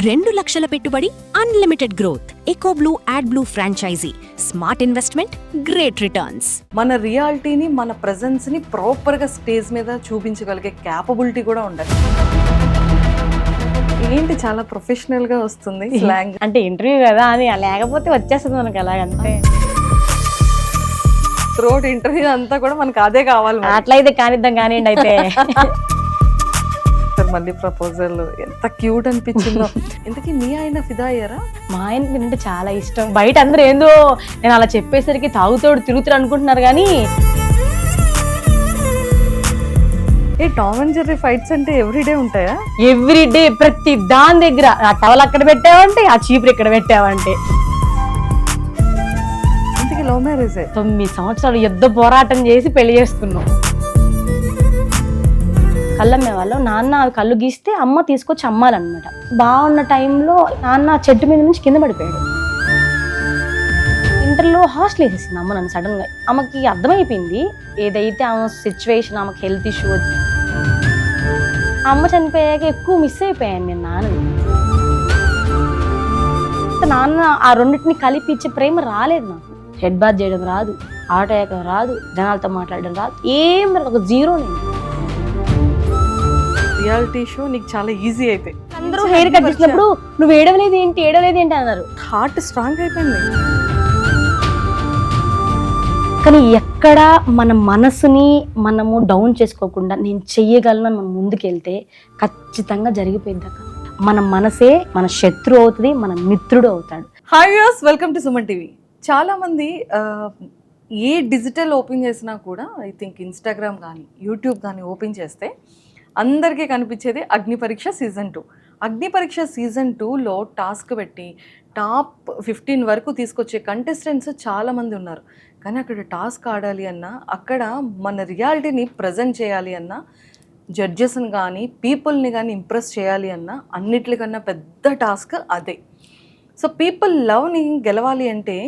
2 లక్షల పెట్టుబడి, unlimited growth. EcoBlue AdBlue franchise. Smart investment, great returns. మన రియాలిటీని, మన ప్రెజెన్స్ ని ప్రాపర్ గా స్టేజ్ మీద చూపించగలిగే క్యాపబిలిటీ కూడా ఉండాలి. ఏంటి చాలా ప్రొఫెషనల్ గా వస్తుంది స్లాంగ్. అంటే ఇంటర్వ్యూ కదా అని లేకపోతే వచ్చేస్తుంది మనకి అలాగంతే. త్రోట్ ఇంటర్వ్యూ అంతా కూడా మనకు అదే కావాలి. అట్లయితే కానిద్దాం కానివ్వండి అయితే. మళ్ళీ ప్రపోజల్ ఎంత క్యూట్ అనిపించిందో. ఇంతకీ మీ ఆయన ఫిదా అయ్యారా? మా ఆయనకి నేనంటే చాలా ఇష్టం. బయట అందరూ ఏందో నేను అలా చెప్పేసరికి తాగుతోడు తిరుగుతాడు అనుకుంటున్నారు కానీ టామ్ అండ్ జెర్రీ ఫైట్స్ అంటే ఎవ్రీడే ఉంటాయా? ఎవ్రీడే ప్రతి దాని దగ్గర ఆ టవల్ అక్కడ పెట్టావంటే, ఆ చీపురు ఇక్కడ పెట్టావంటే. ఇంతకీ లవ్ మ్యారేజ్ 9 సంవత్సరాలు యుద్ధ పోరాటం చేసి పెళ్లి చేసుకున్నాం. కళ్ళమ్మే వాళ్ళు నాన్న అవి కళ్ళు గీస్తే అమ్మ తీసుకొచ్చి అమ్మాలన్నమాట. బాగున్న టైంలో నాన్న చెట్టు మీద నుంచి కింద పడిపోయాడు. ఇంటర్లో హాస్టల్ వేసేసింది అమ్మ నన్ను సడన్ గా. ఆమెకి అర్థమైపోయింది ఏదైతే ఆమె సిచ్యువేషన్, ఆమెకి హెల్త్ ఇష్యూ. అమ్మ చనిపోయాక ఎక్కువ మిస్ అయిపోయాను నేను నాన్న ఆ రెండింటిని కలిపి ఇచ్చే ప్రేమ రాలేదు నాకు. హెడ్ బాత్ చేయడం రాదు, ఆట వేయడం రాదు, జనాలతో మాట్లాడడం రాదు, ఏం ఒక జీరో. నేను రియాలిటీ షో నీకు చాలా ఈజీ అయితే. అందరూ హెయిర్ కట్ చేసినప్పుడు నువ్వు ఏడవలేదు ఏంటి అన్నారు. హార్ట్ స్ట్రాంగ్ అయిపోయింది. కానీ ఎక్కడ మన మనసుని మనము డౌన్ చేసుకోకుండా నేను చెయ్యగలను మనం ముందుకెళ్తే ఖచ్చితంగా జరిగిపోయింది. మన మనసే మన శత్రువు అవుతుంది, మన మిత్రుడు అవుతాడు. Hi viewers, welcome to Suman TV. చాలా మంది ఏ డిజిటల్ ఓపెన్ చేసినా కూడా ఐ థింక్ ఇన్స్టాగ్రామ్ కానీ యూట్యూబ్ కానీ ఓపెన్ చేస్తే అందరికీ కనిపించేది అగ్ని పరీక్ష సీజన్ 2. అగ్ని పరీక్ష సీజన్ 2లో టాస్క్ పెట్టి టాప్ 15 వరకు తీసుకొచ్చే కంటెస్టెంట్స్ చాలామంది ఉన్నారు. కానీ అక్కడ టాస్క్ ఆడాలి అన్నా, అక్కడ మన రియాలిటీని ప్రజెంట్ చేయాలి అన్నా, జడ్జెస్ని కానీ పీపుల్ని కానీ ఇంప్రెస్ చేయాలి అన్నా అన్నిటికన్నా పెద్ద టాస్క్ అదే. సో పీపుల్ లవ్ని గెలవాలి అంటే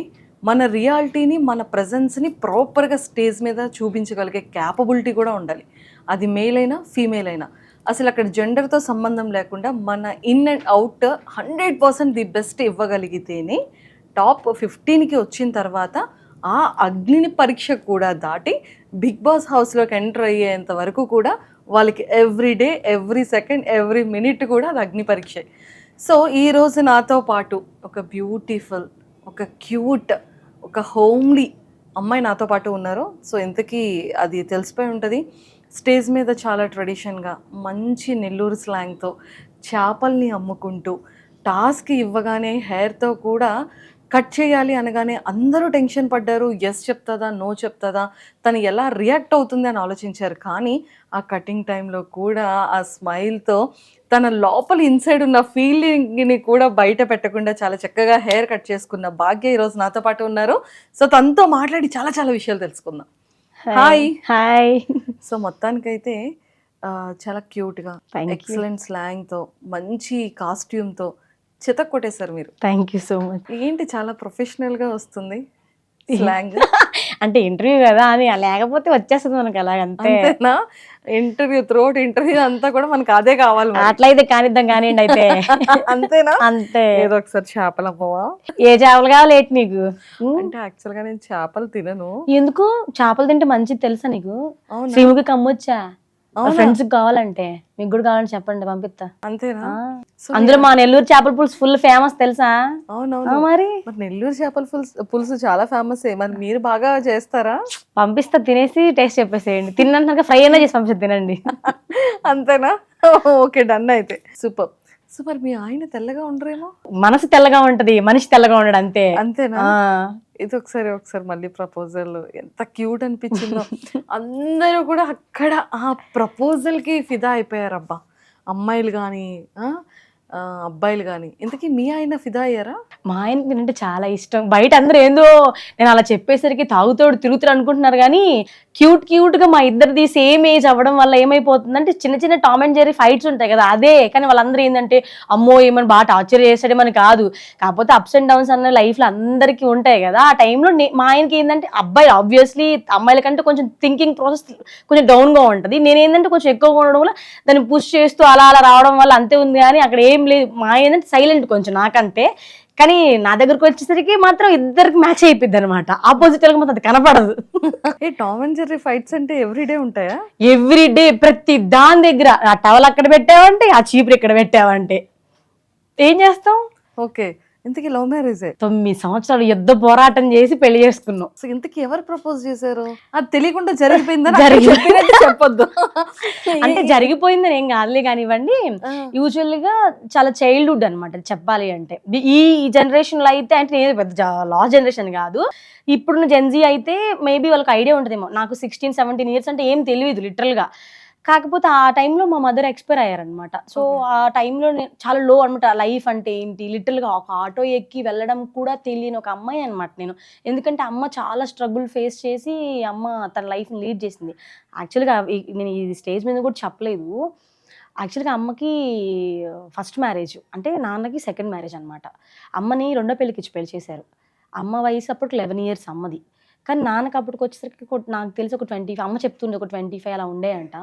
మన రియాలిటీని, మన ప్రజెన్స్ని ప్రాపర్గా స్టేజ్ మీద చూపించగలిగే క్యాపబిలిటీ కూడా ఉండాలి. అది మేల్ అయినా ఫీమేల్ అయినా, అసలు అక్కడ జెండర్తో సంబంధం లేకుండా మన in and out 100% the best ఇవ్వగలిగితేనే టాప్ 15కి వచ్చిన తర్వాత ఆ అగ్నిని పరీక్ష కూడా దాటి బిగ్ బాస్ హౌస్లోకి ఎంటర్ అయ్యేంత వరకు కూడా వాళ్ళకి every day, every second, every minute కూడా అది అగ్ని పరీక్ష. సో ఈరోజు నాతో పాటు ఒక బ్యూటిఫుల్, ఒక క్యూట్, ఒక హోమ్లీ అమ్మాయి నాతో పాటు ఉన్నారు. సో ఇంతకీ అది తెలిసిపోయి ఉంటుంది. స్టేజ్ మీద చాలా ట్రెడిషన్గా మంచి నెల్లూరు స్లాంగ్తో చేపల్ని అమ్ముకుంటూ టాస్క్ ఇవ్వగానే హెయిర్తో కూడా కట్ చేయాలి అనగానే అందరూ టెన్షన్ పడ్డారు. ఎస్ చెప్తుందా, నో చెప్తుందా, తను ఎలా రియాక్ట్ అవుతుంది అని ఆలోచించారు. కానీ ఆ కటింగ్ టైంలో కూడా ఆ స్మైల్తో తన లోపల ఇన్సైడ్ ఉన్న ఫీలింగ్ని కూడా బయట పెట్టకుండా చాలా చక్కగా హెయిర్ కట్ చేసుకున్న భాగ్య ఈరోజు నాతో పాటు ఉన్నారు. సో తనతో మాట్లాడి చాలా చాలా విషయాలు తెలుసుకుందాం. హాయ్. హాయ్. సో మొత్తానికైతే చాలా క్యూట్గా, ఎక్సలెంట్ స్లాంగ్తో, మంచి కాస్ట్యూమ్తో చితక్ కొట్టేశారు మీరు. Thank you so much. ఏంటి చాలా ప్రొఫెషనల్గా వస్తుంది స్లాంగ్. అంటే ఇంటర్వ్యూ కదా అని లేకపోతే వచ్చేస్తుంది మనకి అలాగంతే. ఇంటర్వ్యూ త్రోట్ ఇంటర్వ్యూ అంతా కూడా మనకు అదే కావాలి. అట్లయితే కానిద్దాం కానివ్వండి అయితే. అంతేనా? అంతే. ఏదో ఒకసారి చేపలు అమ్మవా? ఏ చేపలు కావాలి ఏంటి నీకు? అంటే యాక్చువల్ గా నేను చేపలు తినను. ఎందుకు? చేపలు తింటే మంచిది తెలుసా నీకు? శ్రీముఖి కమ్మొచ్చా ఫ్రెండ్స్ కావాలంటే, మీకు కూడా కావాలంటే చెప్పండి పంపిస్తా. అంతేనా? అందులో మా నెల్లూరు చేపల పులుసు ఫుల్ ఫేమస్ తెలుసా? అవునవును. మరి నెల్లూరు చేపల పులుసు చాలా ఫేమస్. మరి మీరు బాగా చేస్తారా? పంపిస్తా, తినేసి టేస్ట్ చెప్పేసేయండి. తిన్నాక ఫ్రై అయినా చేసి పంపిస్తా, తినండి. అంతేనా? ఓకే, డన్ అయితే. సూపర్. సూపర్. మీ ఆయన తెల్లగా ఉండరేమో? మనసు తెల్లగా ఉంటది, మనిషి తెల్లగా ఉండడు అంతే. అంతేనా? ఇది ఒకసారి మళ్ళీ ప్రపోజల్ ఎంత క్యూట్ అనిపించిందో. అందరూ కూడా అక్కడ ఆ ప్రపోజల్కి ఫిదా అయిపోయారబ్బా, అమ్మాయిలు కానీ అబ్బాయిలు కానీ. ఇంతకీ మీ ఆయన ఫిదా అయ్యారా? మా ఆయనకి నేనంటే చాలా ఇష్టం. బయట అందరూ ఏందో నేను అలా చెప్పేసరికి తాగుతోడు తిరుగుతాడు అనుకుంటున్నారు కానీ క్యూట్ గా మా ఇద్దరిది సేమ్ ఏజ్ అవ్వడం వల్ల ఏమైపోతుందంటే చిన్న చిన్న టామ్ అండ్ జెర్రీ ఫైట్స్ ఉంటాయి కదా, అదే. కానీ వాళ్ళందరూ ఏంటంటే అమ్మో ఏమని బాగా టార్చర్ చేస్తాడేమని కాదు, కాకపోతే అప్స్ అండ్ డౌన్స్ అన్న లైఫ్ లో అందరికీ ఉంటాయి కదా. ఆ టైంలో మా ఆయనకి ఏంటంటే అబ్బాయి ఆబ్వియస్లీ అమ్మాయిల కంటే కొంచెం థింకింగ్ ప్రాసెస్ కొంచెం డౌన్ గా ఉంటది, నేనేంటంటే కొంచెం ఎక్కువగా ఉండడం వల్ల దాన్ని పుష్ చేస్తూ అలా అలా రావడం వల్ల అంతే ఉంది. కానీ అక్కడ ఏం లేదు, మా ఆయన ఏంటంటే సైలెంట్ కొంచెం నాకంటే. కానీ నా దగ్గరకు వచ్చేసరికి మాత్రం ఇద్దరికి మ్యాచ్ అయిపోద్ది అనమాట, ఆపోజిట్ వాళ్ళకి మాత్రం అది కనపడదు. ఏ టామ్ అండ్ జెర్రీ ఫైట్స్ అంటే ఎవ్రీడే ఉంటాయా? ఎవ్రీ డే ప్రతి దాని దగ్గర ఆ టవల్ అక్కడ పెట్టావంటే, ఆ చీపురు ఇక్కడ పెట్టావంటే ఏం చేస్తాం. ఓకే, ఇంతకీ లవ్ మ్యారేజే? 9 సంవత్సరాలు యుద్ధ పోరాటం చేసి పెళ్లి చేసుకున్నాం. సో ఇంతకీ ఎవరు ప్రపోజ్ చేశారు? అది తెలియకుండా జరిగిపోయిందని జరిగిపోయింది. చెప్పొద్దు. అంటే జరిగిపోయిందని ఏం కాదులే కానివ్వండి, యూజువల్ గా చాలా చైల్డ్హుడ్ అనమాట చెప్పాలి అంటే. ఈ జనరేషన్ లో అయితే, అంటే నేను పెద్ద లాస్ట్ జనరేషన్ కాదు, ఇప్పుడున్న జెన్జీ అయితే మేబీ వాళ్ళకి ఐడియా ఉంటుందేమో. నాకు 16-17 ఇయర్స్ అంటే ఏం తెలియదు లిటరల్ గా. కాకపోతే ఆ టైంలో మా మదర్ ఎక్స్పైర్ అయ్యారనమాట. సో ఆ టైంలో చాలా లో అనమాట, లైఫ్ అంటే ఏంటి, లిటిల్గా ఒక ఆటో ఎక్కి వెళ్ళడం కూడా తెలియని ఒక అమ్మాయి అనమాట నేను. ఎందుకంటే అమ్మ చాలా స్ట్రగుల్ ఫేస్ చేసి అమ్మ తన లైఫ్ని లీడ్ చేసింది. యాక్చువల్గా నేను ఈ స్టేజ్ మీద కూడా చెప్పలేదు. యాక్చువల్గా అమ్మకి ఫస్ట్ మ్యారేజ్, అంటే నాన్నకి సెకండ్ మ్యారేజ్ అనమాట. అమ్మని రెండో పెళ్ళికి ఇచ్చి పెళ్లి చేశారు. అమ్మ వయసు అప్పుడు 11 years అమ్మది. కానీ నాన్నకి అప్పటికి వచ్చేసరికి నాకు తెలిసి ఒక 25, అమ్మ చెప్తుండే ఒక 25 అలా ఉండేయంట.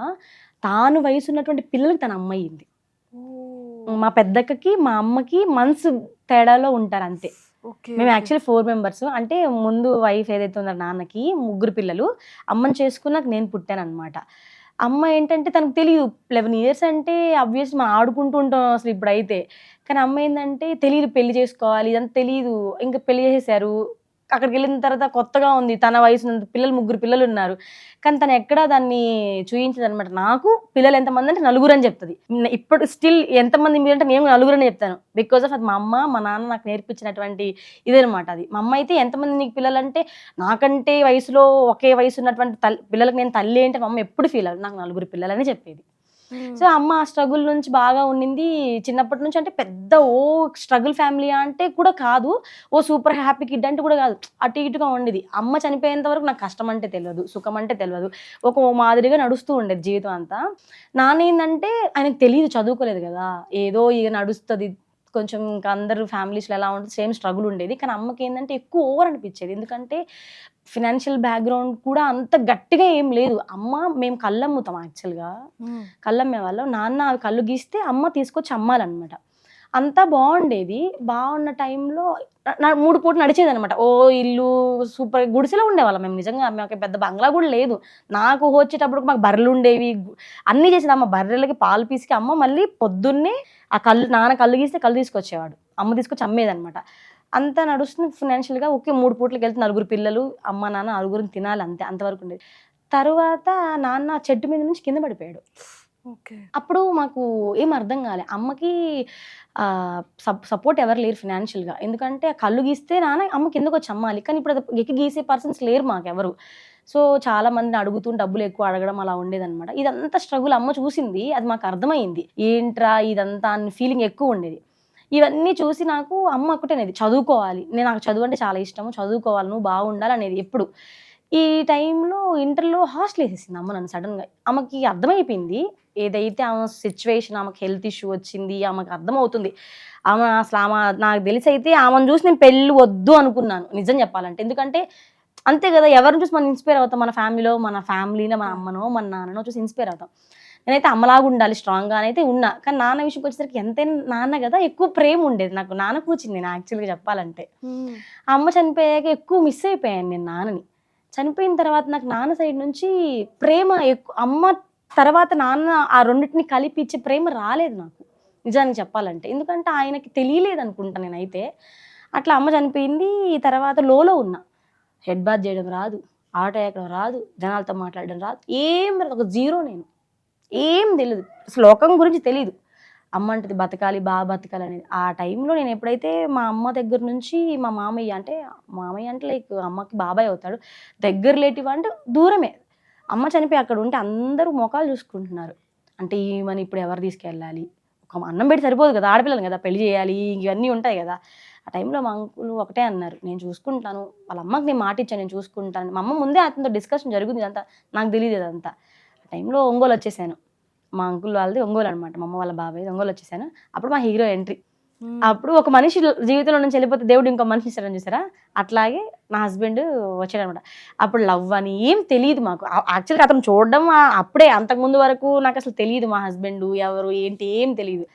తాను వయసు ఉన్నటువంటి పిల్లలకి తన అమ్మ అయ్యింది. మా పెద్దక్కకి మా అమ్మకి మంత్స్ తేడాలో ఉంటారు అంతే. మేము యాక్చువల్లీ 4 members. అంటే ముందు వైఫ్ ఏదైతే ఉందో నాన్నకి 3 పిల్లలు, అమ్మని చేసుకున్నాక నేను పుట్టాను అనమాట. అమ్మ ఏంటంటే తనకు తెలియదు 11 years అంటే ఆబ్వియస్లీ మనం ఆడుకుంటూ ఉంటాం అసలు ఇప్పుడైతే. కానీ అమ్మ ఏంటంటే తెలియదు పెళ్లి చేసుకోవాలి ఇదంతా తెలియదు. ఇంకా పెళ్లి చేసేసారు. అక్కడికి వెళ్ళిన తర్వాత కొత్తగా ఉంది, తన వయసు పిల్లలు 3 పిల్లలు ఉన్నారు. కానీ తను ఎక్కడా దాన్ని చూయించదు అనమాట. నాకు పిల్లలు ఎంతమంది అంటే 4 అని చెప్తుంది. ఇప్పుడు స్టిల్ ఎంతమంది మీరు అంటే నేను 4 అని చెప్తాను. బికాస్ ఆఫ్ అది మా అమ్మ మా నాన్న నాకు నేర్పించినటువంటి ఇదనమాట. అది మా అమ్మ అయితే ఎంతమంది నీకు పిల్లలు అంటే, నాకంటే వయసులో ఒకే వయసు ఉన్నటువంటి పిల్లలకు నేను తల్లి అంటే మా అమ్మ ఎప్పుడు ఫీల్ అవ్వదు, నాకు 4 పిల్లలని చెప్పేది. సో అమ్మ ఆ స్ట్రగుల్ నుంచి బాగా ఉండింది చిన్నప్పటి నుంచి. అంటే పెద్ద ఓ స్ట్రగుల్ ఫ్యామిలీ అంటే కూడా కాదు, ఓ సూపర్ హ్యాపీ కిడ్ అంటే కూడా కాదు, అటు ఇటుగా ఉండేది. అమ్మ చనిపోయేంత వరకు నాకు కష్టం అంటే తెలియదు, సుఖం అంటే తెలియదు, ఒక మాదిరిగా నడుస్తూ ఉండేది జీవితం అంతా. నాన్న ఏంటంటే ఆయనకు తెలియదు, చదువుకోలేదు కదా, ఏదో ఇక నడుస్తుంది కొంచెం. ఇంకా అందరూ ఫ్యామిలీస్లో ఎలా ఉంటుంది సేమ్ స్ట్రగుల్ ఉండేది. కానీ అమ్మకి ఏంటంటే ఎక్కువ ఓవర్ అనిపించేది, ఎందుకంటే ఫినాన్షియల్ బ్యాక్గ్రౌండ్ కూడా అంత గట్టిగా ఏం లేదు. అమ్మ మేము కళ్ళు అమ్ముతాం యాక్చువల్గా, కళ్ళు అమ్మేవాళ్ళం. నాన్న అవి కళ్ళు గీస్తే అమ్మ తీసుకొచ్చి అమ్మాలన్నమాట. అంతా బాగుండేది. బాగున్న టైంలో 3 పూటలు నడిచేది అనమాట. ఓ ఇల్లు సూపర్ గుడిసెలో ఉండేవాళ్ళం మేము. నిజంగా మాకు పెద్ద బంగ్లా కూడా లేదు. నాకు వచ్చేటప్పుడు మాకు బర్రెలు ఉండేవి, అన్నీ చేసేది అమ్మ. బర్రెలకి పాలు పీసికి అమ్మ మళ్ళీ పొద్దున్నే ఆ కళ్ళు, నాన్న కళ్ళు గీస్తే కళ్ళు తీసుకొచ్చేవాడు, అమ్మ తీసుకొచ్చి అమ్మేదనమాట. అంతా నడుస్తుంది ఫినాన్షియల్గా. ఓకే 3 పూటలకి వెళ్తే 4 పిల్లలు, అమ్మ నాన్న 4 తినాలి అంతే, అంతవరకు ఉండేది. తరువాత నాన్న చెట్టు మీద నుంచి కింద పడిపోయాడు. అప్పుడు మాకు ఏం అర్థం కాలే. అమ్మకి సపోర్ట్ ఎవరు లేరు ఫినాన్షియల్గా, ఎందుకంటే కళ్ళు గీస్తే నాన్న అమ్మకి ఎందుకు వచ్చి అమ్మాలి. కానీ ఇప్పుడు అది ఎక్కి గీసే పర్సన్స్ లేరు మాకెవరు. సో చాలా మందిని అడుగుతూ డబ్బులు ఎక్కువ అడగడం అలా ఉండేదన్నమాట. ఇదంతా స్ట్రగుల్ అమ్మ చూసింది, అది మాకు అర్థమైంది. ఏంట్రా ఇదంతా అని ఫీలింగ్ ఎక్కువ ఉండేది. ఇవన్నీ చూసి నాకు అమ్మ ఒకటేనేది, చదువుకోవాలి, నాకు చదువు అంటే చాలా ఇష్టము, చదువుకోవాలి, నువ్వు బాగుండాలి అనేది ఎప్పుడు. ఈ టైంలో ఇంటర్లో హాస్టల్ వేసేసింది అమ్మ నన్ను సడన్గా. ఆమెకి అర్థమైపోయింది ఏదైతే ఆమె సిచ్యువేషన్, ఆమెకు హెల్త్ ఇష్యూ వచ్చింది, ఆమెకు అర్థమవుతుంది. ఆమె అసలు నాకు తెలిసి అయితే ఆమెను చూసి నేను పెళ్ళి వద్దు అనుకున్నాను నిజం చెప్పాలంటే. ఎందుకంటే అంతే కదా, ఎవరిని చూసి మనం ఇన్స్పైర్ అవుతాం, మన ఫ్యామిలీలో మన అమ్మనో మన నాన్ననో చూసి ఇన్స్పైర్ అవుతాం. నేనైతే అమ్మలాగా ఉండాలి స్ట్రాంగ్గా అయితే ఉన్నా. కానీ నాన్న విషయంకి వచ్చేసరికి ఎంతైనా నాన్న కదా, ఎక్కువ ప్రేమ ఉండేది నాకు. నాన్న కూర్చింది నేను యాక్చువల్గా చెప్పాలంటే. అమ్మ చనిపోయాక ఎక్కువ మిస్ అయిపోయాను నేను నాన్నని. చనిపోయిన తర్వాత నాకు నాన్న సైడ్ నుంచి ప్రేమ ఎక్కువ, అమ్మ తర్వాత నాన్న ఆ రెండింటిని కలిపి ఇచ్చే ప్రేమ రాలేదు నాకు నిజానికి చెప్పాలంటే. ఎందుకంటే ఆయనకి తెలియలేదు అనుకుంటా నేనైతే. అట్లా అమ్మ చనిపోయింది. తర్వాత లోలో ఉన్నా, హెడ్ బాత్ చేయడం రాదు, ఆటో ఎక్కడం రాదు, జనాలతో మాట్లాడడం రాదు, ఏం రాదు, ఒక జీరో. నేను ఏం తెలియదు, శ్లోకం గురించి తెలియదు. అమ్మ అంటది బతకాలి, బాగా బతకాలి అనేది. ఆ టైంలో నేను ఎప్పుడైతే మా అమ్మ దగ్గర నుంచి మా మామయ్య అంటే లైక్ అమ్మకి బాబాయ్ అవుతాడు, దగ్గర రిలేటివ్ అంటే దూరమే. అమ్మ చనిపోయి అక్కడ ఉంటే అందరూ మొఖాలు చూసుకుంటున్నారు. అంటే ఈమెను ఇప్పుడు ఎవరు తీసుకెళ్ళాలి, ఒక అన్నం పెట్టి సరిపోదు కదా, ఆడపిల్లలు కదా, పెళ్లి చేయాలి, ఇవన్నీ ఉంటాయి కదా. ఆ టైంలో మా అంకుల్ ఒకటే అన్నారు, నేను చూసుకుంటాను, వాళ్ళ అమ్మకి నేను మాట ఇచ్చాను, నేను చూసుకుంటాను. మా అమ్మ ముందే అతనితో డిస్కషన్ జరుగుతుంది ఇదంతా, నాకు తెలియదు అదంతా. ఆ టైంలో ఒంగోలు వచ్చేసాను. మా అంకుల్ వాళ్ళది ఒంగోలు అనమాట, మా అమ్మ వాళ్ళ బాబాయ్ ఒంగోలు వచ్చేసాను. అప్పుడు మా హీరో ఎంట్రీ. అప్పుడు ఒక మనిషి జీవితంలో నుంచి వెళ్ళిపోతే దేవుడు ఇంకో మనిషి ఇస్తాడని చూసారా, అట్లాగే నా హస్బెండ్ వచ్చాడనమాట. అప్పుడు లవ్ అని ఏం తెలియదు మాకు. యాక్చువల్గా అతను చూడడం అప్పుడే, అంతకుముందు వరకు నాకు అసలు తెలియదు మా హస్బెండ్ ఎవరు ఏంటి ఏం తెలియదు.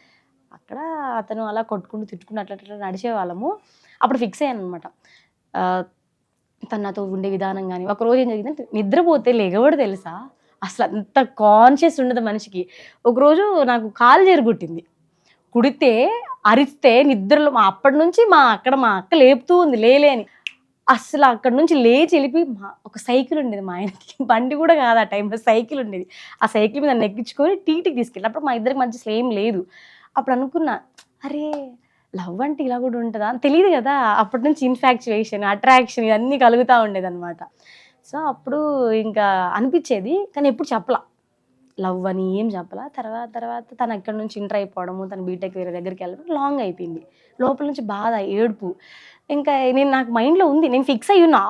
అక్కడ అతను అలా కొట్టుకుంటూ తిట్టుకుంటూ అట్లా అట్లా నడిచేవాళ్ళము. అప్పుడు ఫిక్స్ అయ్యాను అనమాట, తను నాతో ఉండే విధానం కానీ. ఒకరోజు ఏం జరిగిందంటే, నిద్రపోతే లెగవడు తెలుసా, అసలు అంత కాన్షియస్ ఉండదు మనిషికి. ఒకరోజు నాకు కాలు జరుగుట్టింది, కుడితే అరిస్తే నిద్రలో అప్పటి నుంచి మా అక్క లేపుతూ ఉంది లేని. అసలు అక్కడ నుంచి లేచి వెళ్ళిపోయి ఒక సైకిల్ ఉండేది మా ఆయనకి, బండి కూడా కాదు ఆ టైంలో, సైకిల్ ఉండేది. ఆ సైకిల్ మీద నెక్కించుకొని టీటీకి తీసుకెళ్ళి. అప్పుడు మా ఇద్దరికి మంచి సేమ్ లేదు. అప్పుడు అనుకున్నా, అరే లవ్ అంటే ఇలా కూడా ఉంటుందా అని తెలియదు కదా. అప్పటి నుంచి ఇన్ఫాక్చుయేషన్, అట్రాక్షన్ ఇవన్నీ కలుగుతూ ఉండేది అనమాట. సో అప్పుడు ఇంకా అనిపించేది, కానీ ఎప్పుడు చెప్పలా, లవ్ అని ఏం చెప్పలా. తర్వాత తను ఎక్కడి నుంచి ఇంటర్ అయిపోవడము, తను బీటెక్ వేరే దగ్గరికి వెళ్ళడం లాంగ్ అయిపోయింది. లోపల నుంచి బాధ, ఏడుపు. ఇంకా నాకు మైండ్లో ఉంది, నేను ఫిక్స్ అయ్యి ఉన్నా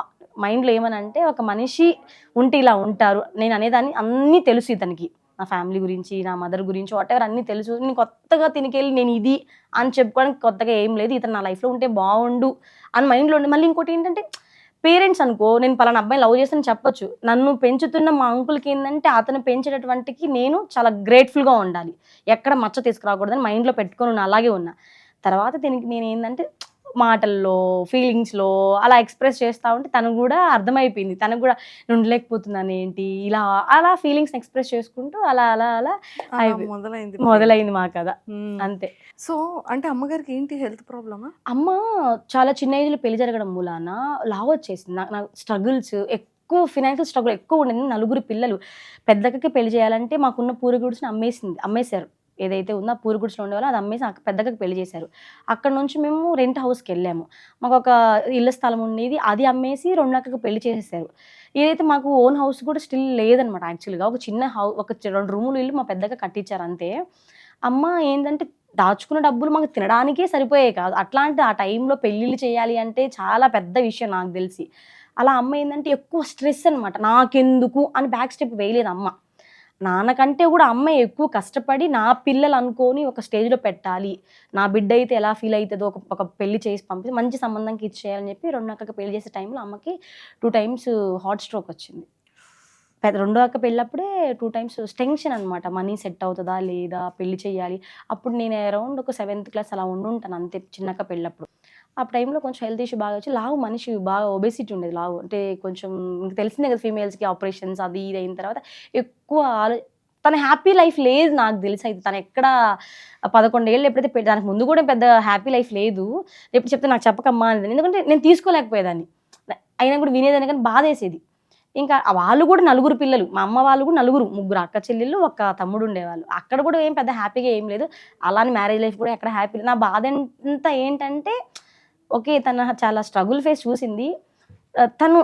మైండ్లో ఏమనంటే, ఒక మనిషి ఉంటే ఇలా ఉంటారు నేను అనేదాన్ని. అన్నీ తెలుసు ఇతనికి, నా ఫ్యామిలీ గురించి, నా మదర్ గురించి, వాటెవర్ అన్నీ తెలుసు. నేను కొత్తగా తినికెళ్ళి నేను ఇది అని చెప్పుకోవడానికి కొత్తగా ఏం లేదు. ఇతను నా లైఫ్లో ఉంటే బాగుండు అని మైండ్లో ఉండి. మళ్ళీ ఇంకోటి ఏంటంటే, పేరెంట్స్ అనుకో, నేను పలానా అబ్బాయి లవ్ చేస్తాను చెప్పొచ్చు. నన్ను పెంచుతున్న మా అంకుల్కి ఏంటంటే, అతను పెంచేటటువంటికి నేను చాలా గ్రేట్ఫుల్గా ఉండాలి, ఎక్కడ మచ్చ తీసుకురాకూడదని మైండ్లో పెట్టుకొని ఉన్నా, అలాగే ఉన్నా. తర్వాత దీనికి నేను ఏంటంటే, మాటల్లో ఫీలింగ్స్లో అలా ఎక్స్ప్రెస్ చేస్తూ ఉంటే తను కూడా అర్థమైపోయింది. తనకు కూడా నేను ఉండలేకపోతున్నాను ఏంటి ఇలా, అలా ఫీలింగ్స్ ఎక్స్ప్రెస్ చేసుకుంటూ అలా అలా అలా మొదలైంది మా కథ. అంతే. సో అంటే అమ్మగారికి ఏంటి హెల్త్ ప్రాబ్లమా? అమ్మ చాలా చిన్న ఏజ్లో పెళ్లి జరగడం మూలాన లావ్ వచ్చేసింది. నాకు స్ట్రగుల్స్ ఎక్కువ, ఫినాన్షియల్ స్ట్రగుల్ ఎక్కువ ఉండేది. 4 పిల్లలు. పెద్దక్కకి పెళ్లి చేయాలంటే మాకున్న పూరగుడిని అమ్మేశారు. ఏదైతే ఉందో ఆ పూరగుడిలో ఉండేవాళ్ళు అది అమ్మేసి పెద్దక్కకి పెళ్లి చేశారు. అక్కడ నుంచి మేము రెంట్ హౌస్కి వెళ్ళాము. మాకు ఒక ఇళ్ళ స్థలం ఉండేది, అది అమ్మేసి రెండక్కకి పెళ్లి చేసేసారు. ఏదైతే మాకు ఓన్ హౌస్ కూడా స్టిల్ లేదనమాట. యాక్చువల్గా ఒక చిన్న ఒక 2 రూములు ఇల్లు మా పెద్దక్క కట్టించారు అంతే. అమ్మ ఏంటంటే, దాచుకున్న డబ్బులు మాకు తినడానికే సరిపోయాయి కాదు. అట్లాంటి ఆ టైంలో పెళ్ళిళ్ళు చేయాలి అంటే చాలా పెద్ద విషయం నాకు తెలిసి. అలా అమ్మ ఏంటంటే ఎక్కువ స్ట్రెస్ అనమాట. నాకెందుకు అని బ్యాక్ స్టెప్ వేయలేదు అమ్మ. నాన్నకంటే కూడా అమ్మ ఎక్కువ కష్టపడి నా పిల్లలు అనుకొని ఒక స్టేజ్లో పెట్టాలి, నా బిడ్డ అయితే ఎలా ఫీల్ అవుతుందో, ఒక పెళ్లి చేసి పంపించి మంచి సంబంధంకి ఇచ్చేయాలని చెప్పి రెండో అక్కకి పెళ్లి చేసే టైంలో అమ్మకి 2 times హార్ట్ స్ట్రోక్ వచ్చింది. రెండో అక్క పెళ్ళప్పుడే 2 times టెన్షన్ అనమాట, మనీ సెట్ అవుతుందా లేదా, పెళ్లి చేయాలి. అప్పుడు నేను అరౌండ్ ఒక 7th class అలా ఉండుంటాను అంతే, చిన్నక్క పెళ్ళప్పుడు. ఆ టైంలో కొంచెం హెల్త్ ఇష్యూ బాగా వచ్చి, లావు మనిషి బాగా ఒబేసిటీ ఉండేది. లావు అంటే కొంచెం మీకు తెలిసిందే కదా, ఫీమేల్స్కి ఆపరేషన్స్ అది ఇది అయిన తర్వాత ఎక్కువ తన హ్యాపీ లైఫ్ లేదు నాకు తెలిసి. అయితే తను ఎక్కడ 11 ఏళ్ళు ఎప్పుడైతే దానికి ముందు కూడా పెద్ద హ్యాపీ లైఫ్ లేదు. ఎప్పుడు చెప్తే నాకు చెప్పకమ్మా అనేది, ఎందుకంటే నేను తీసుకోలేకపోయేదాన్ని. అయినా కూడా వినేదాన్ని, కానీ బాధ వేసేది. ఇంకా వాళ్ళు కూడా 4 పిల్లలు, మా అమ్మ వాళ్ళు కూడా 3 అక్క చెల్లెళ్ళు, ఒక తమ్ముడు ఉండేవాళ్ళు. అక్కడ కూడా ఏం పెద్ద హ్యాపీగా ఏం లేదు. అలానే మ్యారేజ్ లైఫ్ కూడా ఎక్కడ హ్యాపీ లేదు. నా బాధ అంతా ఏంటంటే, ఓకే తను చాలా స్ట్రగుల్ ఫేస్ చూసింది. తను